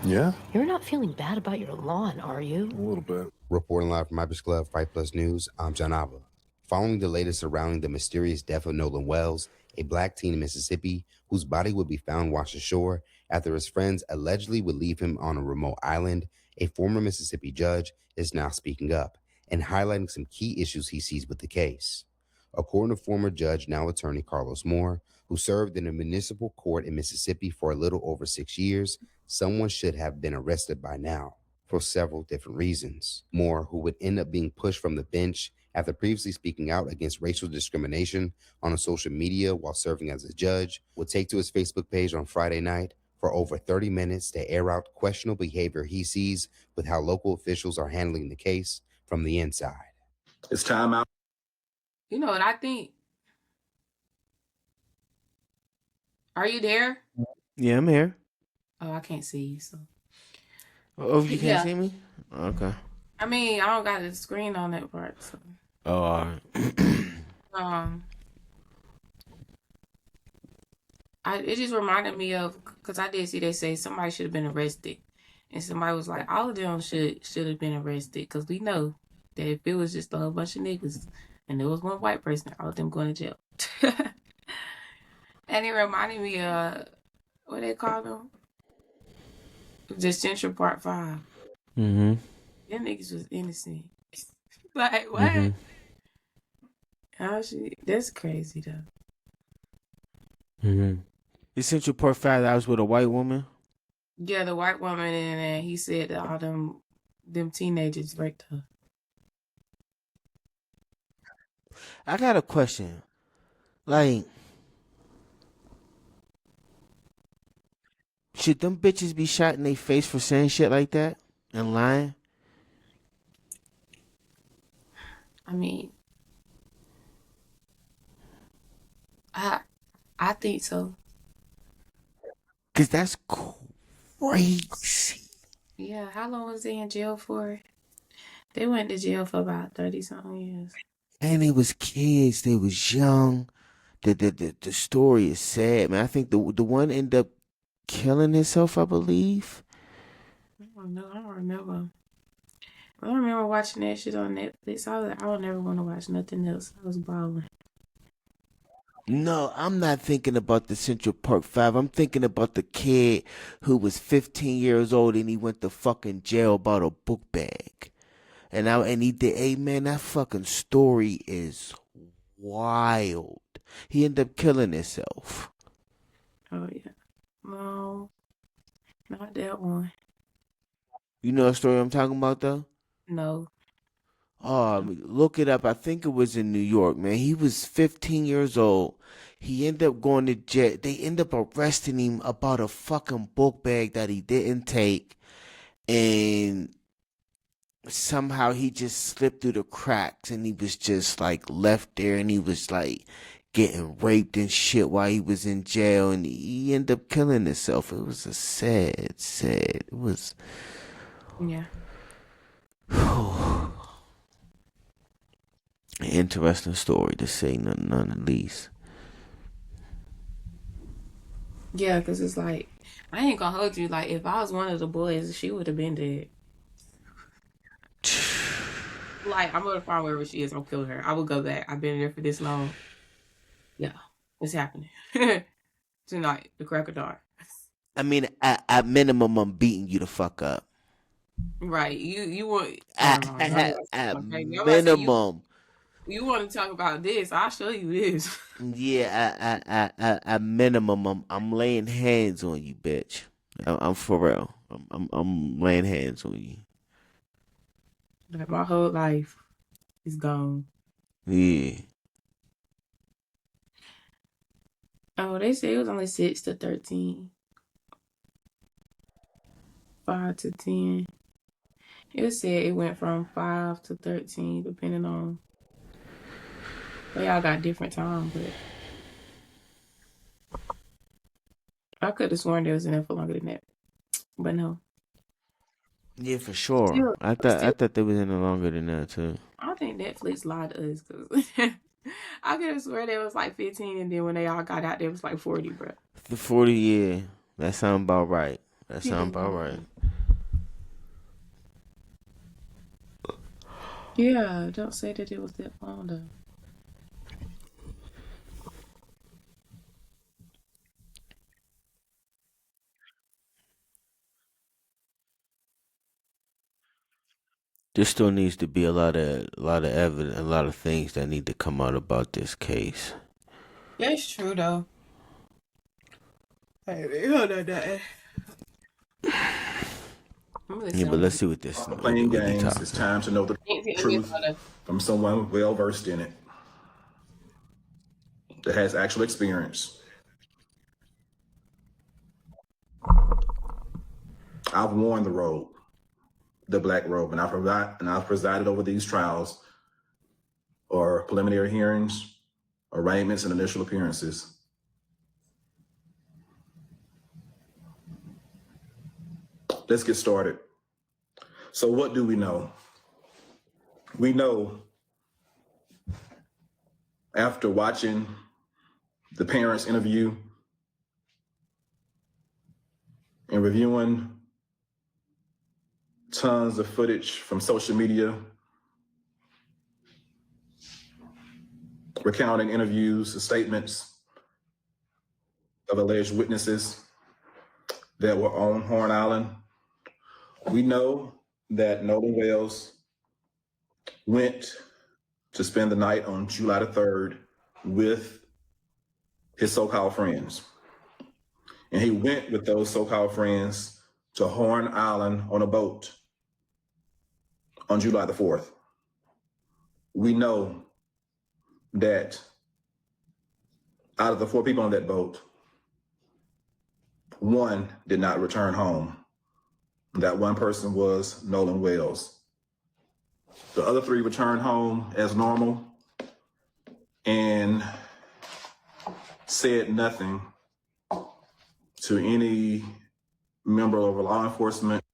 [SPEAKER 8] Yeah?
[SPEAKER 7] You're not feeling bad about your lawn, are you?
[SPEAKER 8] A little bit.
[SPEAKER 9] Reporting live from Ibis Club, Fight Plus News, I'm John Ava. Following the latest surrounding the mysterious death of Nolan Wells, a black teen in Mississippi whose body would be found washed ashore after his friends allegedly would leave him on a remote island, a former Mississippi judge is now speaking up and highlighting some key issues he sees with the case. According to former judge, now attorney Carlos Moore, who served in a municipal court in Mississippi for a little over 6 years, someone should have been arrested by now for several different reasons. Moore, who would end up being pushed from the bench after previously speaking out against racial discrimination on a social media while serving as a judge, would take to his Facebook page on Friday night for over 30 minutes to air out questionable behavior he sees with how local officials are handling the case from the inside.
[SPEAKER 8] It's time out.
[SPEAKER 2] You know what I think? Are you there?
[SPEAKER 1] Yeah, I'm here.
[SPEAKER 2] Oh, I can't see you, so.
[SPEAKER 1] Oh, you can't
[SPEAKER 2] Yeah.
[SPEAKER 1] see me? Okay.
[SPEAKER 2] I mean, I don't got the screen on that part, so.
[SPEAKER 1] Oh, all right.
[SPEAKER 2] It just reminded me of, because I did see they say somebody should have been arrested, and somebody was like, all of them should have been arrested, because we know that if it was just a whole bunch of niggas and there was one white person, all of them going to jail. And it reminded me of what they call them, just Central Park 5.
[SPEAKER 1] Mm-hmm.
[SPEAKER 2] Them niggas was innocent. Like what?
[SPEAKER 1] Mm-hmm.
[SPEAKER 2] Oh shit, that's crazy though.
[SPEAKER 1] Mm-hmm. The Central Park 5, that was with a white woman?
[SPEAKER 2] Yeah, the white woman, and he said that all them teenagers raped her.
[SPEAKER 1] I got a question. Like, should them bitches be shot in their face for saying shit like that and lying?
[SPEAKER 2] I mean, I think so.
[SPEAKER 1] Cause that's crazy.
[SPEAKER 2] Yeah, how long was they in jail for? They went to jail for about 30-something years.
[SPEAKER 1] And they was kids. They was young. The story is sad, man. I think the one ended up killing himself, I believe.
[SPEAKER 2] I don't know. I don't remember. I don't remember watching that shit on Netflix. I was like, I don't never want to watch nothing else. I was balling.
[SPEAKER 1] No, I'm not thinking about the Central Park 5. I'm thinking about the kid who was 15 years old and he went to fucking jail about a book bag. And he did, hey man, that fucking story is wild. He ended up killing himself.
[SPEAKER 2] Oh yeah. No, not that one.
[SPEAKER 1] You know the story I'm talking about though?
[SPEAKER 2] No.
[SPEAKER 1] Look it up. I think it was in New York, man. He was 15 years old. He ended up going to jail. They ended up arresting him about a fucking book bag that he didn't take. And somehow he just slipped through the cracks and he was just like left there and he was like getting raped and shit while he was in jail and he ended up killing himself. It was a sad, it was...
[SPEAKER 2] Yeah.
[SPEAKER 1] An interesting story to say none the least.
[SPEAKER 2] Yeah, because it's like, I ain't gonna hold you. Like, if I was one of the boys, she would have been dead. Like, I'm gonna find wherever she is. I'm kill her. I will go back. I've been there for this long. Yeah, it's happening. Tonight, the crack of dawn.
[SPEAKER 1] I mean, at minimum, I'm beating you the fuck up.
[SPEAKER 2] Right. You want...
[SPEAKER 1] At minimum.
[SPEAKER 2] You want to talk about this? I'll show you this.
[SPEAKER 1] Yeah, at minimum, I'm laying hands on you, bitch. I'm for real. I'm laying hands on you.
[SPEAKER 2] Like, my whole life is gone.
[SPEAKER 1] Yeah.
[SPEAKER 2] Oh, they say it was only 6 to 13. 5 to 10. It said it went from 5 to 13, depending on... They all got different time, but... I could have sworn they was in there for longer than that. But no.
[SPEAKER 1] Yeah, for sure.
[SPEAKER 2] Still-
[SPEAKER 1] I thought they was in there longer than that too.
[SPEAKER 2] I think Netflix lied to us, because... I could have sworn they was like 15, and then when they all got out, there was like 40, bro.
[SPEAKER 1] The 40 year. That sound about right. That sound about right.
[SPEAKER 2] Yeah, don't say that it was that long, though.
[SPEAKER 1] There still needs to be a lot of evidence, a lot of things that need to come out about this case.
[SPEAKER 2] That's true, though. Hey, hold on, that. I'm
[SPEAKER 1] Yeah,
[SPEAKER 2] listening.
[SPEAKER 1] but let's see what this
[SPEAKER 8] Stop playing
[SPEAKER 1] what he
[SPEAKER 8] games.
[SPEAKER 1] talking
[SPEAKER 8] It's
[SPEAKER 1] about.
[SPEAKER 8] time to know the truth from someone well versed in it that has actual experience. I've worn the robe, the black robe, and I've presided over these trials or preliminary hearings, arraignments, and initial appearances. Let's get started. So what do we know? We know after watching the parents' interview and reviewing tons of footage from social media, recounting interviews and statements of alleged witnesses that were on Horn Island, we know that Nolan Wells went to spend the night on July the 3rd with his so-called friends. And he went with those so-called friends to Horn Island on a boat on July the 4th. We know that out of the 4 people on that boat, 1 did not return home. That 1 person was Nolan Wells. The other 3 returned home as normal and said nothing to any member of law enforcement.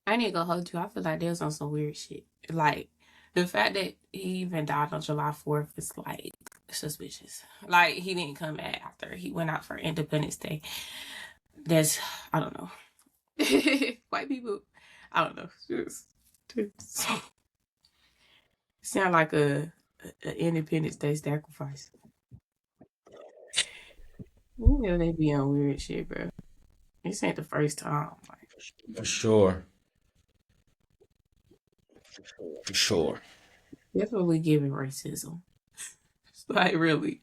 [SPEAKER 2] I ain't gonna hold you. I feel like they was on some weird shit. Like, the fact that he even died on July 4th is, like, suspicious. Like, he didn't come back after he went out for Independence Day. That's, I don't know. White people, I don't know. Just sound like a Independence Day sacrifice. You know they be on weird shit, bro. This ain't the first time. Like,
[SPEAKER 1] For sure. For sure.
[SPEAKER 2] definitely giving racism. Like, really.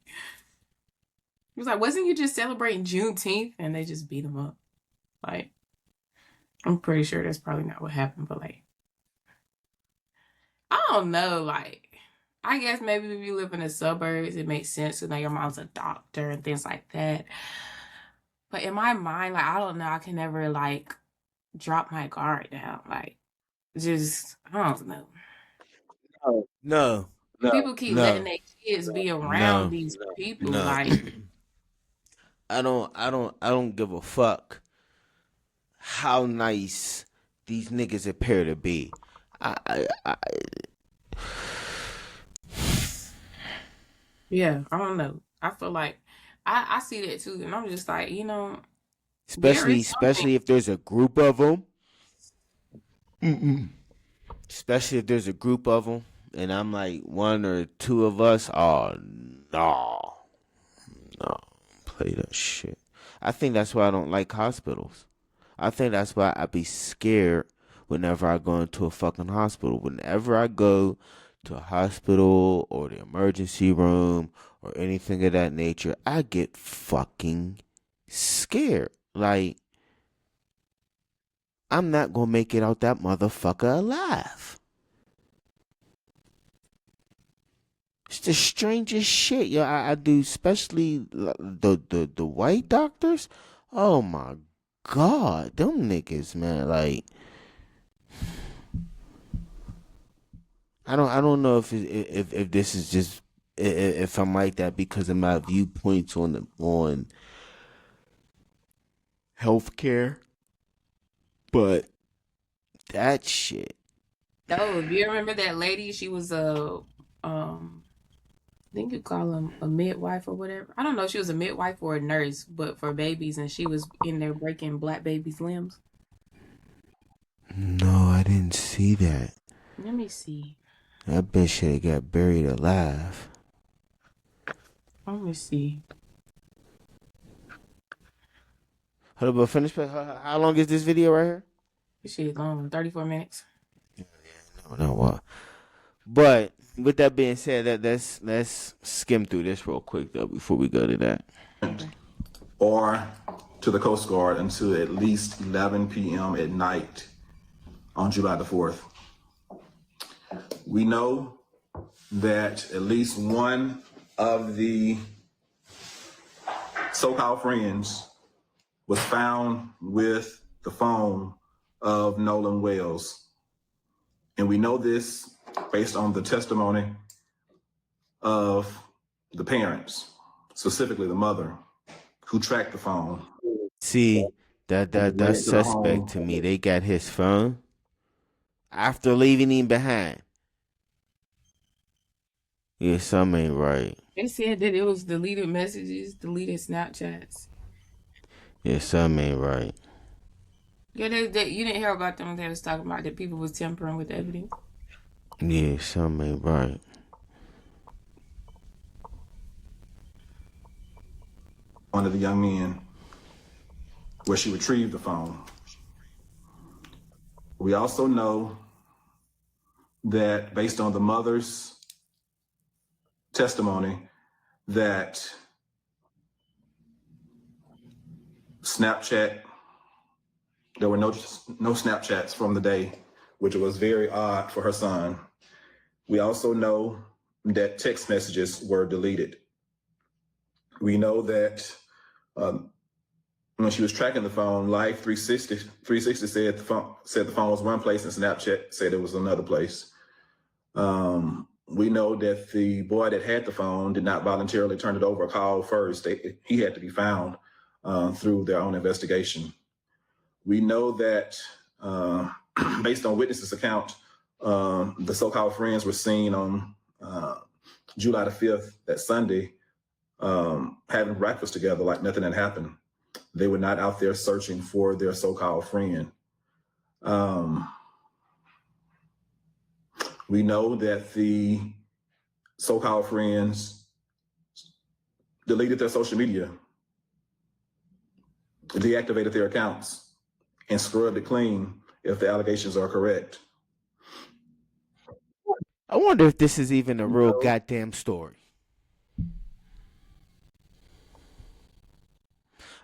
[SPEAKER 2] He was like, wasn't you just celebrating Juneteenth? And they just beat him up. Like, I'm pretty sure that's probably not what happened, but like, I don't know. Like, I guess maybe if you live in the suburbs, it makes sense to know your mom's a doctor and things like that. But in my mind, like, I don't know. I can never, like, drop my guard down. Like, just, I don't know.
[SPEAKER 1] No.
[SPEAKER 2] People keep letting their kids be around these people.
[SPEAKER 1] No.
[SPEAKER 2] Like,
[SPEAKER 1] I don't give a fuck how nice these niggas appear to be.
[SPEAKER 2] yeah, I don't know. I feel like I see that too, and I'm just like,
[SPEAKER 1] especially if there's a group of them. Especially if there's a group of them, and I'm like 1 or 2 of us. Oh no, play that shit. I think that's why I don't like hospitals. I think that's why I be scared whenever I go into a fucking hospital. Whenever I go to a hospital or the emergency room or anything of that nature, I get fucking scared. Like, I'm not gonna make it out that motherfucker alive. It's the strangest shit, yo. I do, especially the white doctors. Oh my god, them niggas, man. Like, I don't know if this is just if I'm like that because of my viewpoints on healthcare, but that shit.
[SPEAKER 2] Oh, do you remember that lady? She was I think you call them a midwife or whatever. I don't know if she was a midwife or a nurse, but for babies, and she was in there breaking black babies' limbs.
[SPEAKER 1] No, I didn't see that.
[SPEAKER 2] Let me see.
[SPEAKER 1] That bitch should have got buried alive.
[SPEAKER 2] Let me see.
[SPEAKER 1] Hold up, but finish. How long is this video right here?
[SPEAKER 2] This shit is long, 34 minutes.
[SPEAKER 1] No, what? But with that being said, let's skim through this real quick though before we go to that.
[SPEAKER 8] Or to the Coast Guard until at least 11 p.m. at night on July the 4th. We know that at least one of the so-called friends was found with the phone of Nolan Wells. And we know this based on the testimony of the parents, specifically the mother, who tracked the phone.
[SPEAKER 1] See, that's suspect to me. They got his phone after leaving him behind. Yeah, something ain't right.
[SPEAKER 2] They said that it was deleted messages, deleted Snapchats.
[SPEAKER 1] Yeah, something ain't right.
[SPEAKER 2] Yeah, you didn't hear about them. They was talking about that people was tampering with evidence.
[SPEAKER 1] Yeah, something ain't right.
[SPEAKER 8] One of the young men, where she retrieved the phone. We also know that based on the mother's testimony, that Snapchat, there were no Snapchats from the day, which was very odd for her son. We also know that text messages were deleted. We know that when she was tracking the phone, Life 360 said the phone was one place, and Snapchat said it was another place. We know that the boy that had the phone did not voluntarily turn it over or call first. He had to be found through their own investigation. We know that based on witnesses' account, the so-called friends were seen on July the 5th, that Sunday, having breakfast together like nothing had happened. They were not out there searching for their so-called friend. We know that the so-called friends deleted their social media, deactivated their accounts, and scrubbed it clean if the allegations are correct.
[SPEAKER 1] I wonder if this is even a real goddamn story.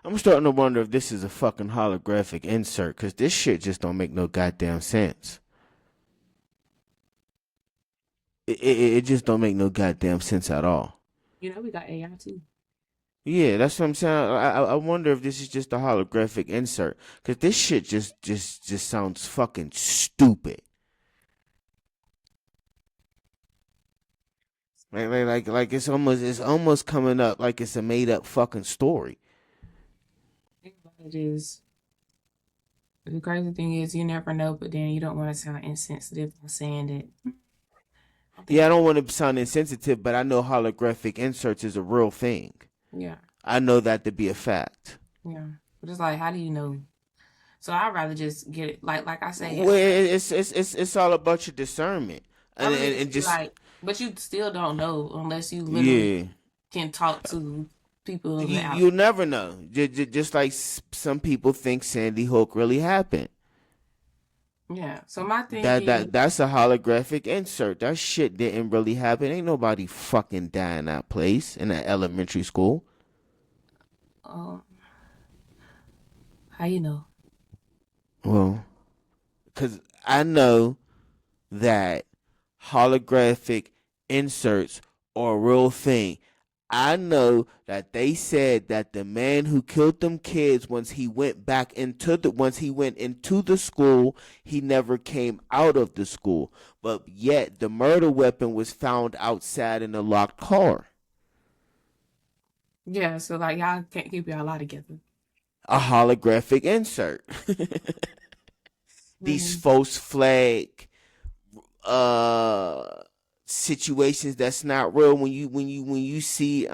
[SPEAKER 1] I'm starting to wonder if this is a fucking holographic insert, because this shit just don't make no goddamn sense. It just don't make no goddamn sense at all.
[SPEAKER 2] You know, we got AI too.
[SPEAKER 1] Yeah, that's what I'm saying. I wonder if this is just a holographic insert, because this shit just sounds fucking stupid. Like it's almost coming up like it's a made up fucking story.
[SPEAKER 2] It is. The crazy thing is, you never know, but then you don't want to sound insensitive by saying that.
[SPEAKER 1] Yeah, I don't want to sound insensitive, but I know holographic inserts is a real thing.
[SPEAKER 2] Yeah.
[SPEAKER 1] I know that to be a fact.
[SPEAKER 2] Yeah. But it's like, how do you know? So I'd rather just get it, like I say.
[SPEAKER 1] Well, it's all about your discernment, and just
[SPEAKER 2] like, but you still don't know unless you literally can talk to people.
[SPEAKER 1] You never know. Just like some people think Sandy Hook really happened.
[SPEAKER 2] Yeah. So my thing
[SPEAKER 1] that's a holographic insert. That shit didn't really happen. Ain't nobody fucking die in that place, in that elementary school.
[SPEAKER 2] How you know?
[SPEAKER 1] Well, because I know that holographic inserts are a real thing. I know that they said that the man who killed them kids, once he went into the school, he never came out of the school. But yet the murder weapon was found outside in a locked car.
[SPEAKER 2] Yeah, so like y'all can't keep y'all lie together.
[SPEAKER 1] A holographic insert. These false flag situations that's not real, when you see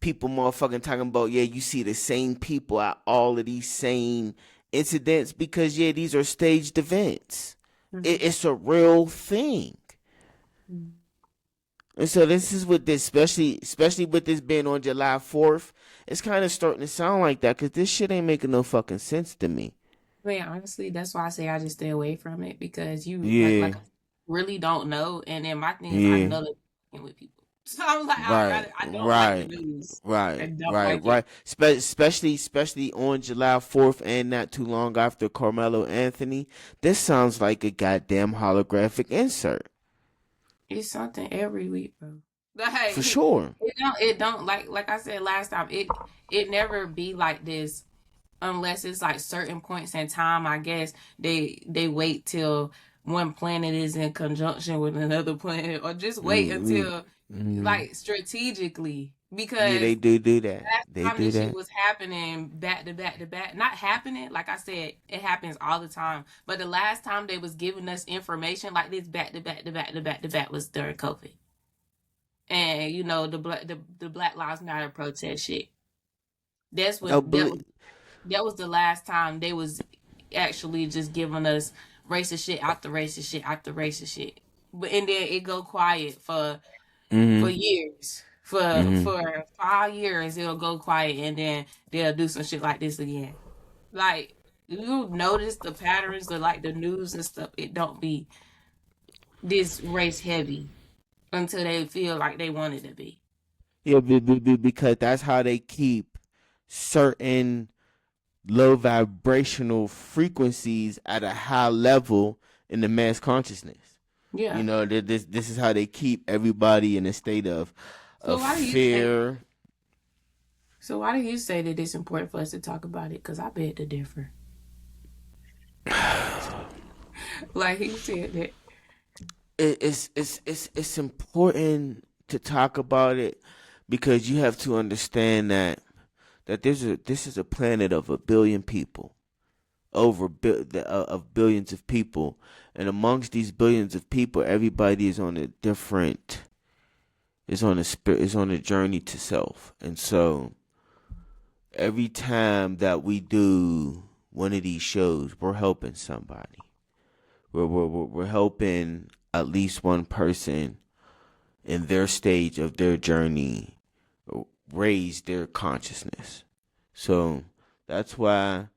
[SPEAKER 1] people motherfucking talking about, yeah, you see the same people at all of these same incidents, because these are staged events. It's a real thing. And so this is with this, especially with this being on July 4th, it's kind of starting to sound like that, because this shit ain't making no fucking sense to me.
[SPEAKER 2] I mean, honestly, that's why I say I just stay away from it, because you like really don't know. And then my thing is, I know that with people. So I'm like,
[SPEAKER 1] Right,
[SPEAKER 2] I don't like the
[SPEAKER 1] right,
[SPEAKER 2] news. I
[SPEAKER 1] right,
[SPEAKER 2] don't
[SPEAKER 1] right,
[SPEAKER 2] like it.
[SPEAKER 1] right. Especially on July 4th and not too long after Carmelo Anthony. This sounds like a goddamn holographic insert.
[SPEAKER 2] It's something every week, bro.
[SPEAKER 1] For
[SPEAKER 2] Like
[SPEAKER 1] sure.
[SPEAKER 2] it don't like I said last time, it never be like this unless it's like certain points in time. I guess they wait till one planet is in conjunction with another planet, or just wait
[SPEAKER 1] Mm-hmm.
[SPEAKER 2] until
[SPEAKER 1] Mm-hmm.
[SPEAKER 2] like strategically,
[SPEAKER 1] Yeah, they
[SPEAKER 2] because
[SPEAKER 1] do that.
[SPEAKER 2] last
[SPEAKER 1] They
[SPEAKER 2] time
[SPEAKER 1] do
[SPEAKER 2] this shit
[SPEAKER 1] that.
[SPEAKER 2] was happening back to back to back, not happening, like I said, it happens all the time, but the last time they was giving us information like this back to back to back to back to back was during COVID. And the Black Lives Matter protest shit. That's
[SPEAKER 1] Oh,
[SPEAKER 2] when
[SPEAKER 1] believe.
[SPEAKER 2] that was the last time they was actually just giving us racist shit after racist shit after racist shit. But and then it go quiet for
[SPEAKER 1] Mm-hmm.
[SPEAKER 2] years.
[SPEAKER 1] Mm-hmm.
[SPEAKER 2] For 5 years it'll go quiet, and then they'll do some shit like this again. Like, you notice the patterns of like the news and stuff, it don't be this race heavy until they feel like they want it to be.
[SPEAKER 1] Yeah, because that's how they keep certain low vibrational frequencies at a high level in the mass consciousness.
[SPEAKER 2] Yeah.
[SPEAKER 1] This is how they keep everybody in a state of
[SPEAKER 2] So why do you say
[SPEAKER 1] fear.
[SPEAKER 2] so why do you say that it's important for us to talk about it? Because I beg to differ. Like he said that.
[SPEAKER 1] It's important to talk about it because you have to understand that this is a planet of a billion people, of billions of people, and amongst these billions of people, everybody is on a different is on a journey to self, and so every time that we do one of these shows, we're helping somebody. We're helping at least one person in their stage of their journey raise their consciousness. So that's why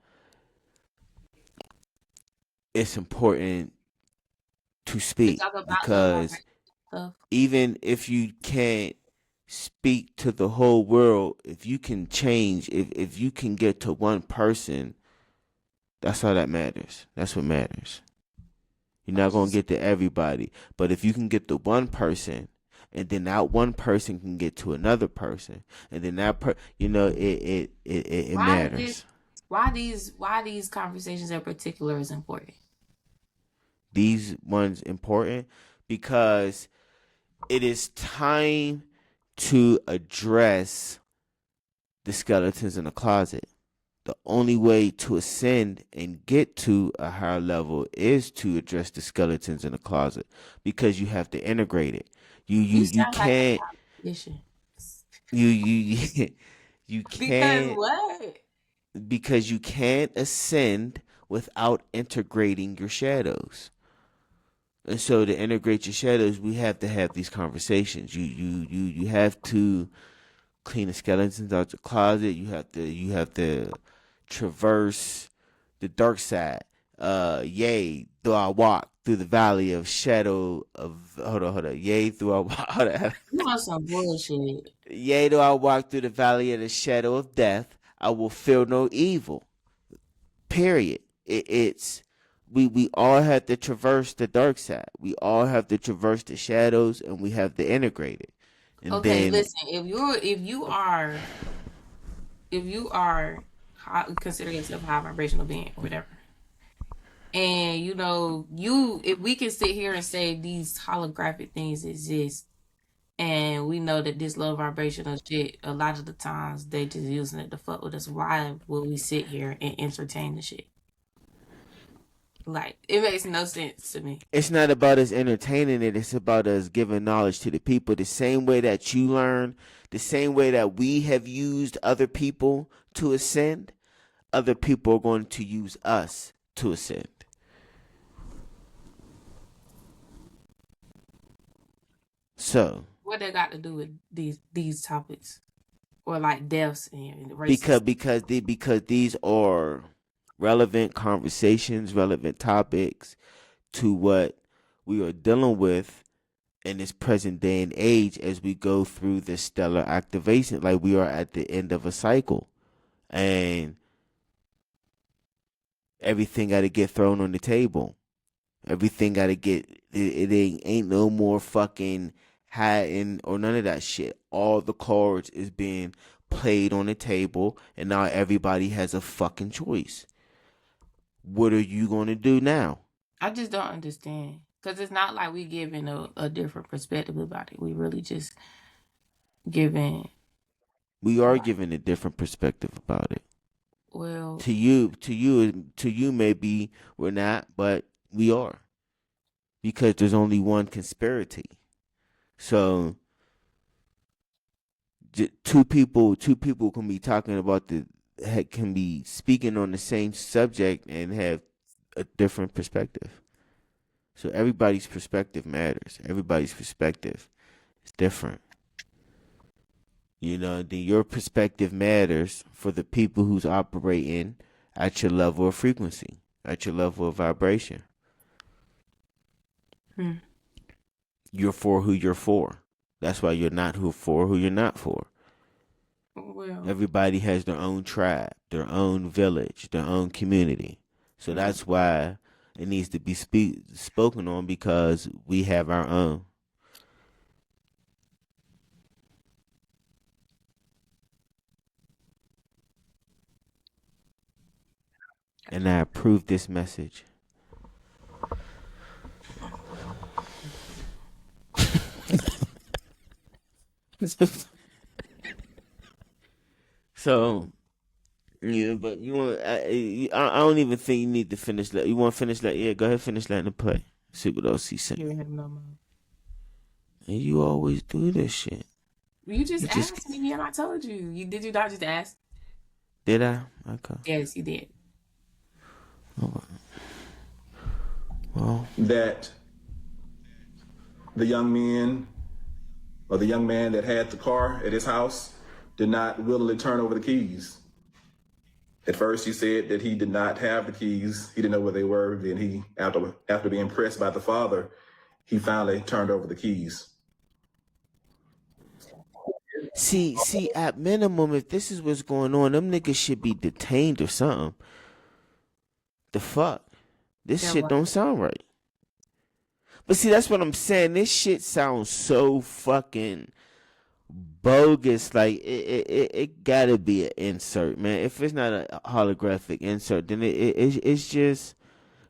[SPEAKER 1] it's important to
[SPEAKER 2] To
[SPEAKER 1] speak,
[SPEAKER 2] talk about love
[SPEAKER 1] because
[SPEAKER 2] vibration stuff.
[SPEAKER 1] even if you can't speak to the whole world, if you can change, if you can get to one person, that's all that matters. That's what matters. You're
[SPEAKER 2] I
[SPEAKER 1] not gonna
[SPEAKER 2] just
[SPEAKER 1] get to everybody, but if you can get to one person, and then that one person can get to another person, and then it
[SPEAKER 2] why is this
[SPEAKER 1] matters.
[SPEAKER 2] why these conversations in particular is important?
[SPEAKER 1] These ones important because it is time to address the skeletons in the closet. The only way to ascend and get to a higher level is to address the skeletons in the closet, because you have to integrate it.
[SPEAKER 2] You
[SPEAKER 1] You
[SPEAKER 2] sound like
[SPEAKER 1] can't
[SPEAKER 2] a politician.
[SPEAKER 1] you you
[SPEAKER 2] Because
[SPEAKER 1] can't
[SPEAKER 2] what?
[SPEAKER 1] because you can't ascend without integrating your shadows. And so to integrate your shadows, we have to have these conversations. You have to clean the skeletons out your closet. You have to traverse the dark side. Yea, though I walk through the valley of shadow of hold on. Yea, though I walk hold on.
[SPEAKER 2] You want some bullshit.
[SPEAKER 1] Yea, though I walk through the valley of the shadow of death, I will feel no evil. Period. It's we all have to traverse the dark side. We all have to traverse the shadows, and we have to integrate it. And
[SPEAKER 2] Okay,
[SPEAKER 1] then
[SPEAKER 2] listen. If you are consider yourself a high vibrational being or whatever, and if we can sit here and say these holographic things exist, and we know that this low vibrational shit, a lot of the times they just using it to fuck with us, why would we sit here and entertain the shit? Like, it makes no sense to me.
[SPEAKER 1] it's not about us entertaining it. It's about us giving knowledge to the people. The same way that you learn, the same way that we have used other people to ascend, other people are going to use us to ascend. So,
[SPEAKER 2] What they got to do with these topics, or like deaths and racism?
[SPEAKER 1] because these are relevant conversations, relevant topics to what we are dealing with in this present day and age as we go through this stellar activation. Like, we are at the end of a cycle, and everything got to get thrown on the table. Everything got to get, it ain't no more fucking hiding or none of that shit. All the cards is being played on the table, and now everybody has a fucking choice. What are you going to do now?
[SPEAKER 2] I just don't understand. Because it's not like we giving a different perspective about it. We really just giving.
[SPEAKER 1] We are giving a different perspective about it.
[SPEAKER 2] Well,
[SPEAKER 1] To you, maybe we're not, but we are. Because there's only one conspiracy. So two people can be talking about can be speaking on the same subject and have a different perspective. So everybody's perspective matters. Everybody's perspective is different. You know, then your perspective matters for the people who's operating at your level of frequency, at your level of vibration. You're for who you're for. That's why you're not who you're not for.
[SPEAKER 2] well,
[SPEAKER 1] Everybody has their own tribe, their own village, their own community. So that's why it needs to be spoken on, because we have our own. And I approve this message. So, yeah, but you want? I don't even think you need to finish that. You want to finish that? Yeah, go ahead, finish letting it play. See what else he said.
[SPEAKER 2] you have no more.
[SPEAKER 1] And you always do this shit.
[SPEAKER 2] You just asked me, and I told you. Did you not just ask?
[SPEAKER 1] Did I? Okay.
[SPEAKER 2] Yes, you did.
[SPEAKER 1] Well,
[SPEAKER 8] that the young man or the young man that had the car at his house did not willingly turn over the keys. At first, he said that he did not have the keys. He didn't know where they were. Then he, after being pressed by the father, he finally turned over the keys.
[SPEAKER 1] See, at minimum, if this is what's going on, them niggas should be detained or something. The fuck? This shit don't sound right. But see, that's what I'm saying. This shit sounds so fucking bogus. Like, it gotta be an insert, man. If it's not a holographic insert, then it's just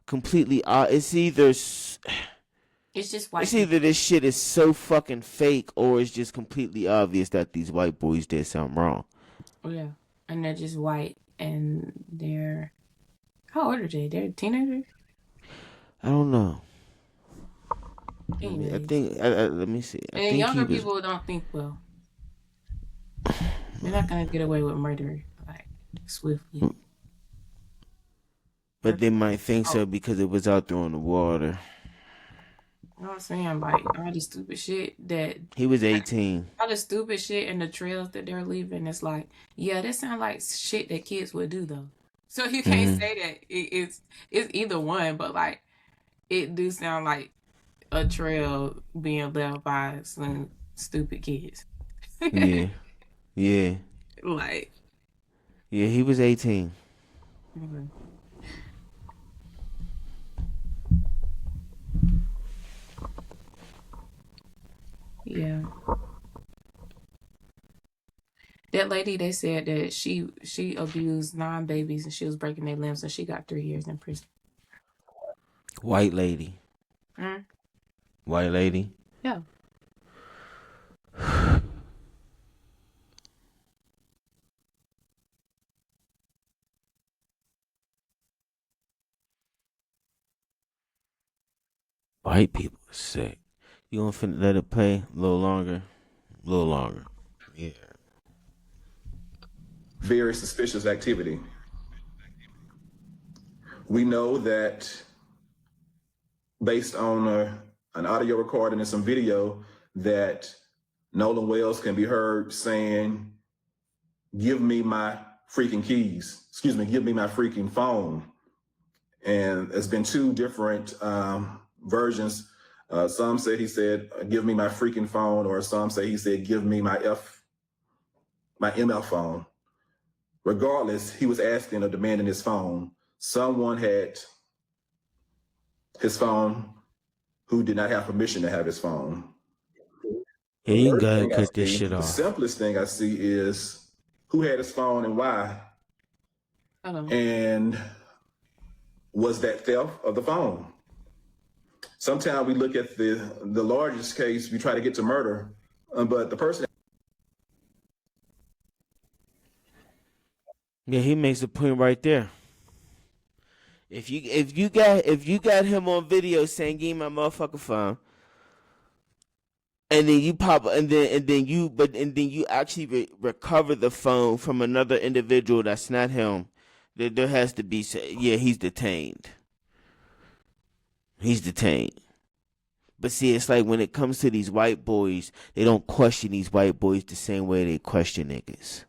[SPEAKER 1] completely it's either
[SPEAKER 2] white.
[SPEAKER 1] It's either this shit is so fucking fake, or it's just completely obvious that these white boys did something wrong.
[SPEAKER 2] Yeah, and they're just white, and they're, how old are they? They're teenagers.
[SPEAKER 1] I don't know.
[SPEAKER 2] Anyways.
[SPEAKER 1] I think. Let me see. I
[SPEAKER 2] and
[SPEAKER 1] think
[SPEAKER 2] younger people don't think well. They're not gonna get away with murder like swiftly.
[SPEAKER 1] But they might think so because it was out there on the water.
[SPEAKER 2] You know what I'm saying? Like, all the stupid shit that...
[SPEAKER 1] He was 18.
[SPEAKER 2] All the stupid shit and the trails that they're leaving, it's like, yeah, that sounds like shit that kids would do, though. So you can't say that it's either one, but, like, it do sound like a trail being left by some stupid kids.
[SPEAKER 1] Yeah. Yeah.
[SPEAKER 2] Like...
[SPEAKER 1] Yeah, he was 18.
[SPEAKER 2] Mm-hmm. Yeah. That lady, they said that she abused 9 babies and she was breaking their limbs, and she got 3 years in prison.
[SPEAKER 1] White lady. White lady?
[SPEAKER 2] Yeah.
[SPEAKER 1] White people are sick. You gonna let it play a little longer? A little longer. Yeah.
[SPEAKER 8] Very suspicious activity. We know that based on an audio recording and some video that Nolan Wells can be heard saying, "Give me my freaking keys." Excuse me, "Give me my freaking phone." And there's been 2 different versions Some said he said, "Give me my freaking phone," or some say he said, "Give me my ML phone." Regardless, he was asking or demanding his phone. Someone had his phone who did not have permission to have his phone.
[SPEAKER 1] Yeah, you can go ahead and cut this shit
[SPEAKER 8] The
[SPEAKER 1] off.
[SPEAKER 8] simplest thing I see is who had his phone and why, and was that theft of the phone? Sometimes we look at the largest case, we try to get to murder, but the person.
[SPEAKER 1] Yeah, he makes a point right there. If you got him on video saying, "Give me my motherfucking phone," and then you pop, and then you actually recover the phone from another individual that's not him, there has to be, yeah, he's detained. He's detained. But see, it's like when it comes to these white boys, they don't question these white boys the same way they question niggas.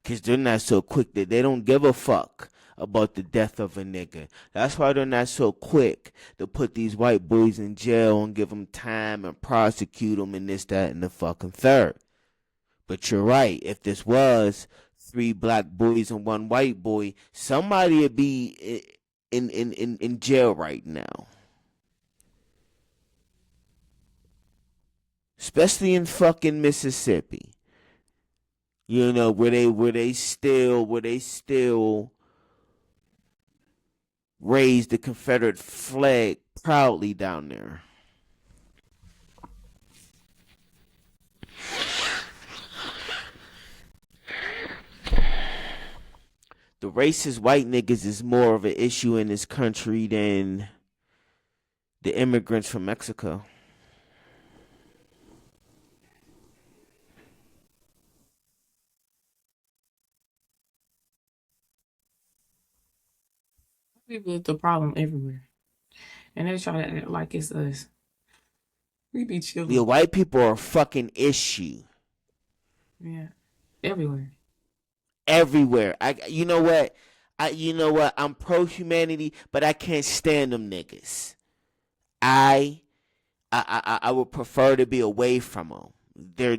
[SPEAKER 1] Because they're not so quick, that they don't give a fuck about the death of a nigga. That's why they're not so quick to put these white boys in jail and give them time and prosecute them and this, that, and the fucking third. But you're right. If this was 3 black boys and 1 white boy, somebody would be in jail right now. Especially in fucking Mississippi. You know, where they still raise the Confederate flag proudly down there. The racist white niggas is more of an issue in this country than the immigrants from Mexico.
[SPEAKER 2] People is the problem everywhere. And they try to act like it's us. We be chilling.
[SPEAKER 1] The white people are a fucking issue.
[SPEAKER 2] Yeah. Everywhere.
[SPEAKER 1] Everywhere. You know what? I'm pro humanity, but I can't stand them niggas. I would prefer to be away from them.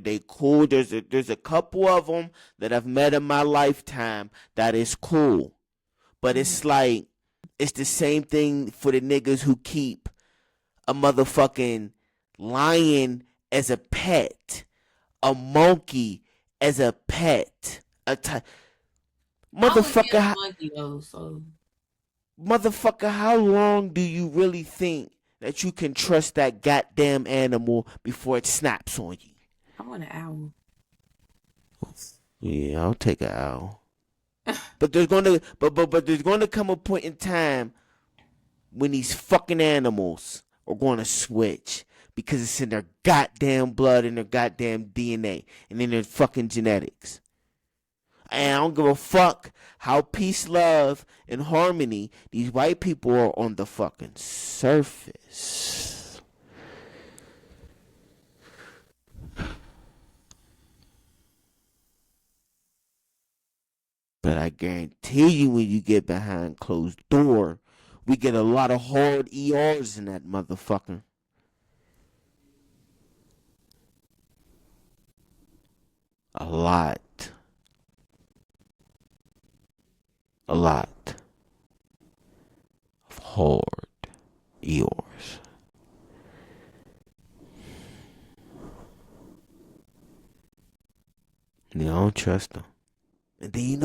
[SPEAKER 1] They cool. There's a couple of them that I've met in my lifetime that is cool, but it's like it's the same thing for the niggas who keep a motherfucking lion as a pet, a monkey as a pet, motherfucker.
[SPEAKER 2] Monkey though, so.
[SPEAKER 1] Motherfucker, how long do you really think that you can trust that goddamn animal before it snaps on you?
[SPEAKER 2] I want an owl.
[SPEAKER 1] Yeah, I'll take an owl. But there's gonna come a point in time when these fucking animals are gonna switch because it's in their goddamn blood and their goddamn DNA and in their fucking genetics. And I don't give a fuck how peace, love, and harmony these white people are on the fucking surface. But I guarantee you when you get behind closed door, we get a lot of hard ERs in that motherfucker. A lot. A lot of hard ERs. And I don't trust them. And then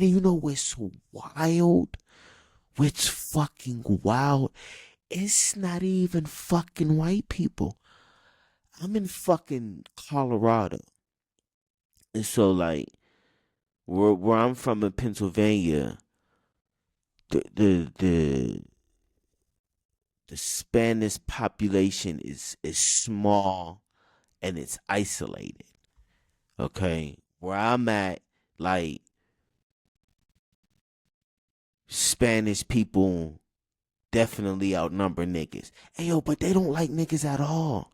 [SPEAKER 1] you know what's so wild? What's fucking wild? It's not even fucking white people. I'm in fucking Colorado. And so like where I'm from in Pennsylvania, the Spanish population is small and it's isolated. Okay, where I'm at, like Spanish people definitely outnumber niggas. Hey yo, but they don't like niggas at all.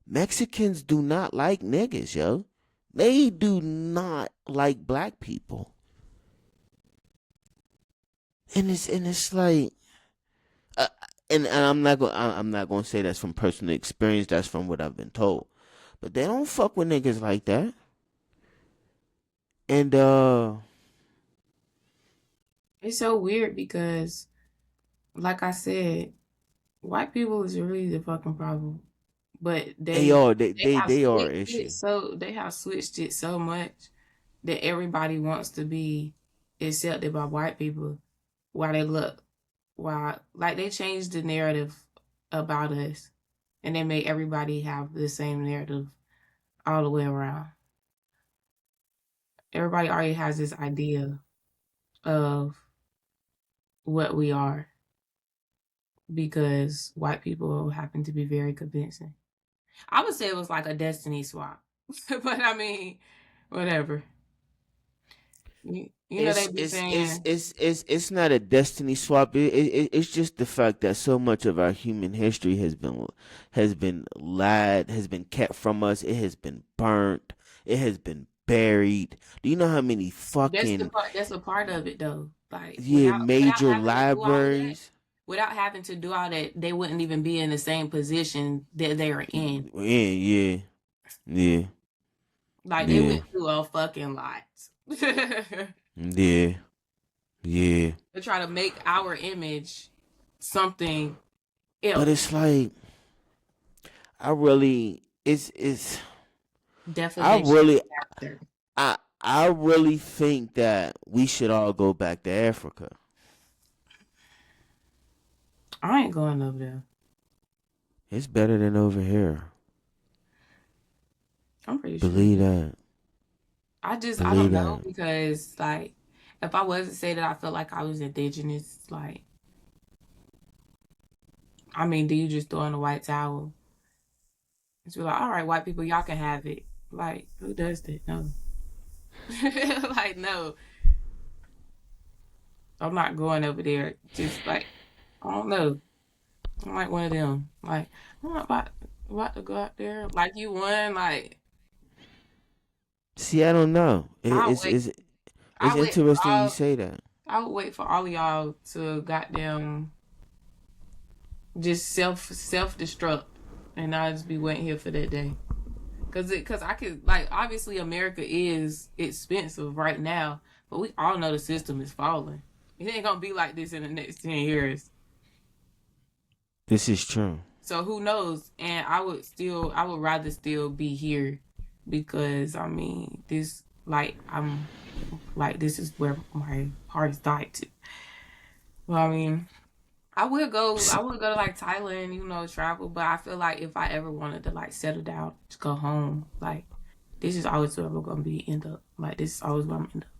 [SPEAKER 1] Mexicans do not like niggas, yo. They do not like black people. And it's like and I'm not gonna say that's from personal experience. That's from what I've been told. But they don't fuck with niggas like that. And
[SPEAKER 2] It's so weird because, like I said, white people is really the fucking problem. But
[SPEAKER 1] they
[SPEAKER 2] they
[SPEAKER 1] are
[SPEAKER 2] they have
[SPEAKER 1] they are an
[SPEAKER 2] switched
[SPEAKER 1] issue.
[SPEAKER 2] it they have switched it so much that everybody wants to be accepted by white people. While they look, while like they changed the narrative about us, and they made everybody have the same narrative all the way around. Everybody already has this idea of what we are because white people happen to be very convincing. I would say it was like a destiny swap, but I mean, whatever. You know they be saying
[SPEAKER 1] It's not a destiny swap. It's just the fact that so much of our human history has been lied, has been kept from us. It has been burnt. It has been buried. Do you know how many fucking
[SPEAKER 2] that's a part of it though. Like without
[SPEAKER 1] major
[SPEAKER 2] having to do all that,
[SPEAKER 1] libraries?
[SPEAKER 2] without having to do all that, they wouldn't even be in the same position that they are in.
[SPEAKER 1] Yeah.
[SPEAKER 2] Like they went through a fucking lot.
[SPEAKER 1] Yeah.
[SPEAKER 2] To try to make our image something else.
[SPEAKER 1] But it's like I really it's I really think that we should all go back to Africa.
[SPEAKER 2] I ain't going over there.
[SPEAKER 1] It's better than over here.
[SPEAKER 2] I'm pretty
[SPEAKER 1] Believe
[SPEAKER 2] sure.
[SPEAKER 1] that.
[SPEAKER 2] I don't know because like if I was to say that I felt like I was indigenous, like I mean, do you just throw in a white towel? It's like, all right, white people, y'all can have it. Like, who does that? No. Like, no. I'm not going over there. Just like, I don't know. I'm like one of them. Like, I'm not about to go out there. Like you won. Like,
[SPEAKER 1] see, I don't know. It's interesting you say that.
[SPEAKER 2] I would wait for all of y'all to goddamn just self destruct, and I'll just be waiting here for that day. Cause I could like obviously America is expensive right now, but we all know the system is falling. It ain't gonna be like this in the next 10 years.
[SPEAKER 1] This is true.
[SPEAKER 2] So who knows? And I would rather still be here because I mean this this is where my heart is died to. Well, I mean, I would go to like Thailand, you know, travel, but I feel like if I ever wanted to like settle down, just go home, like this is always where we're gonna end up. Like this is always where I'm end up.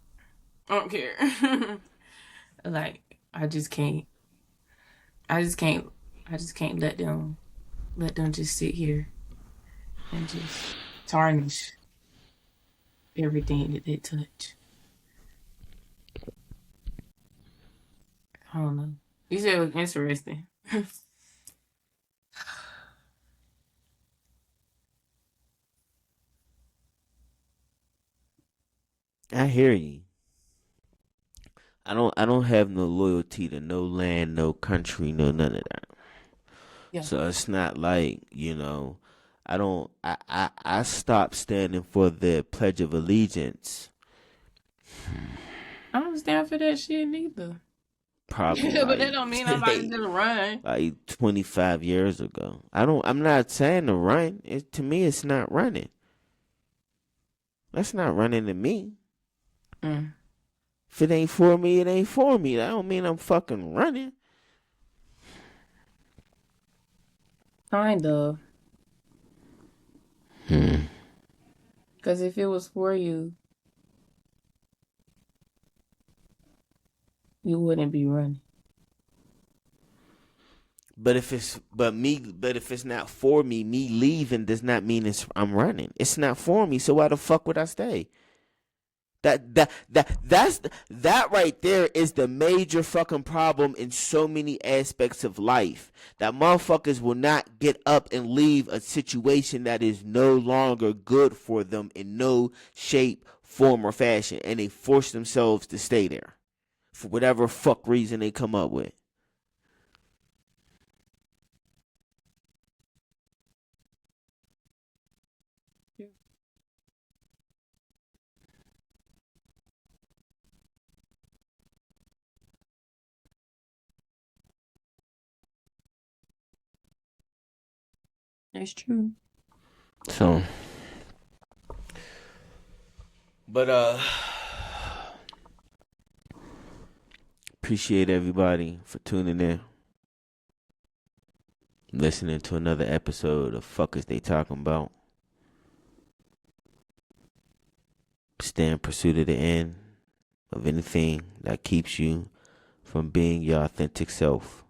[SPEAKER 2] I don't care. Like I just can't let them just sit here and just tarnish everything that they touch. I don't know. You said it was interesting.
[SPEAKER 1] I hear you. I don't have no loyalty to no land, no country, no none of that.
[SPEAKER 2] Yeah.
[SPEAKER 1] So it's not like, I stopped standing for the Pledge of Allegiance.
[SPEAKER 2] I don't stand for that shit neither.
[SPEAKER 1] Probably
[SPEAKER 2] but that don't mean I'm not gonna run.
[SPEAKER 1] Like 25 years ago. I'm not saying to run. To me it's not running. That's not running to me. If it ain't for me, it ain't for me. That don't mean I'm fucking running.
[SPEAKER 2] Kind of. Because if it was for you, you wouldn't be running.
[SPEAKER 1] But if it's not for me, me leaving does not mean I'm running. It's not for me, so why the fuck would I stay? That right there is the major fucking problem in so many aspects of life. That motherfuckers will not get up and leave a situation that is no longer good for them in no shape, form, or fashion, and they force themselves to stay there for whatever fuck reason they come up with.
[SPEAKER 2] That's true.
[SPEAKER 1] So, but appreciate everybody for tuning in, listening to another episode of Fuck Is They Talking About. Stay in pursuit of the end of anything that keeps you from being your authentic self.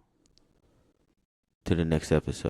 [SPEAKER 1] To the next episode.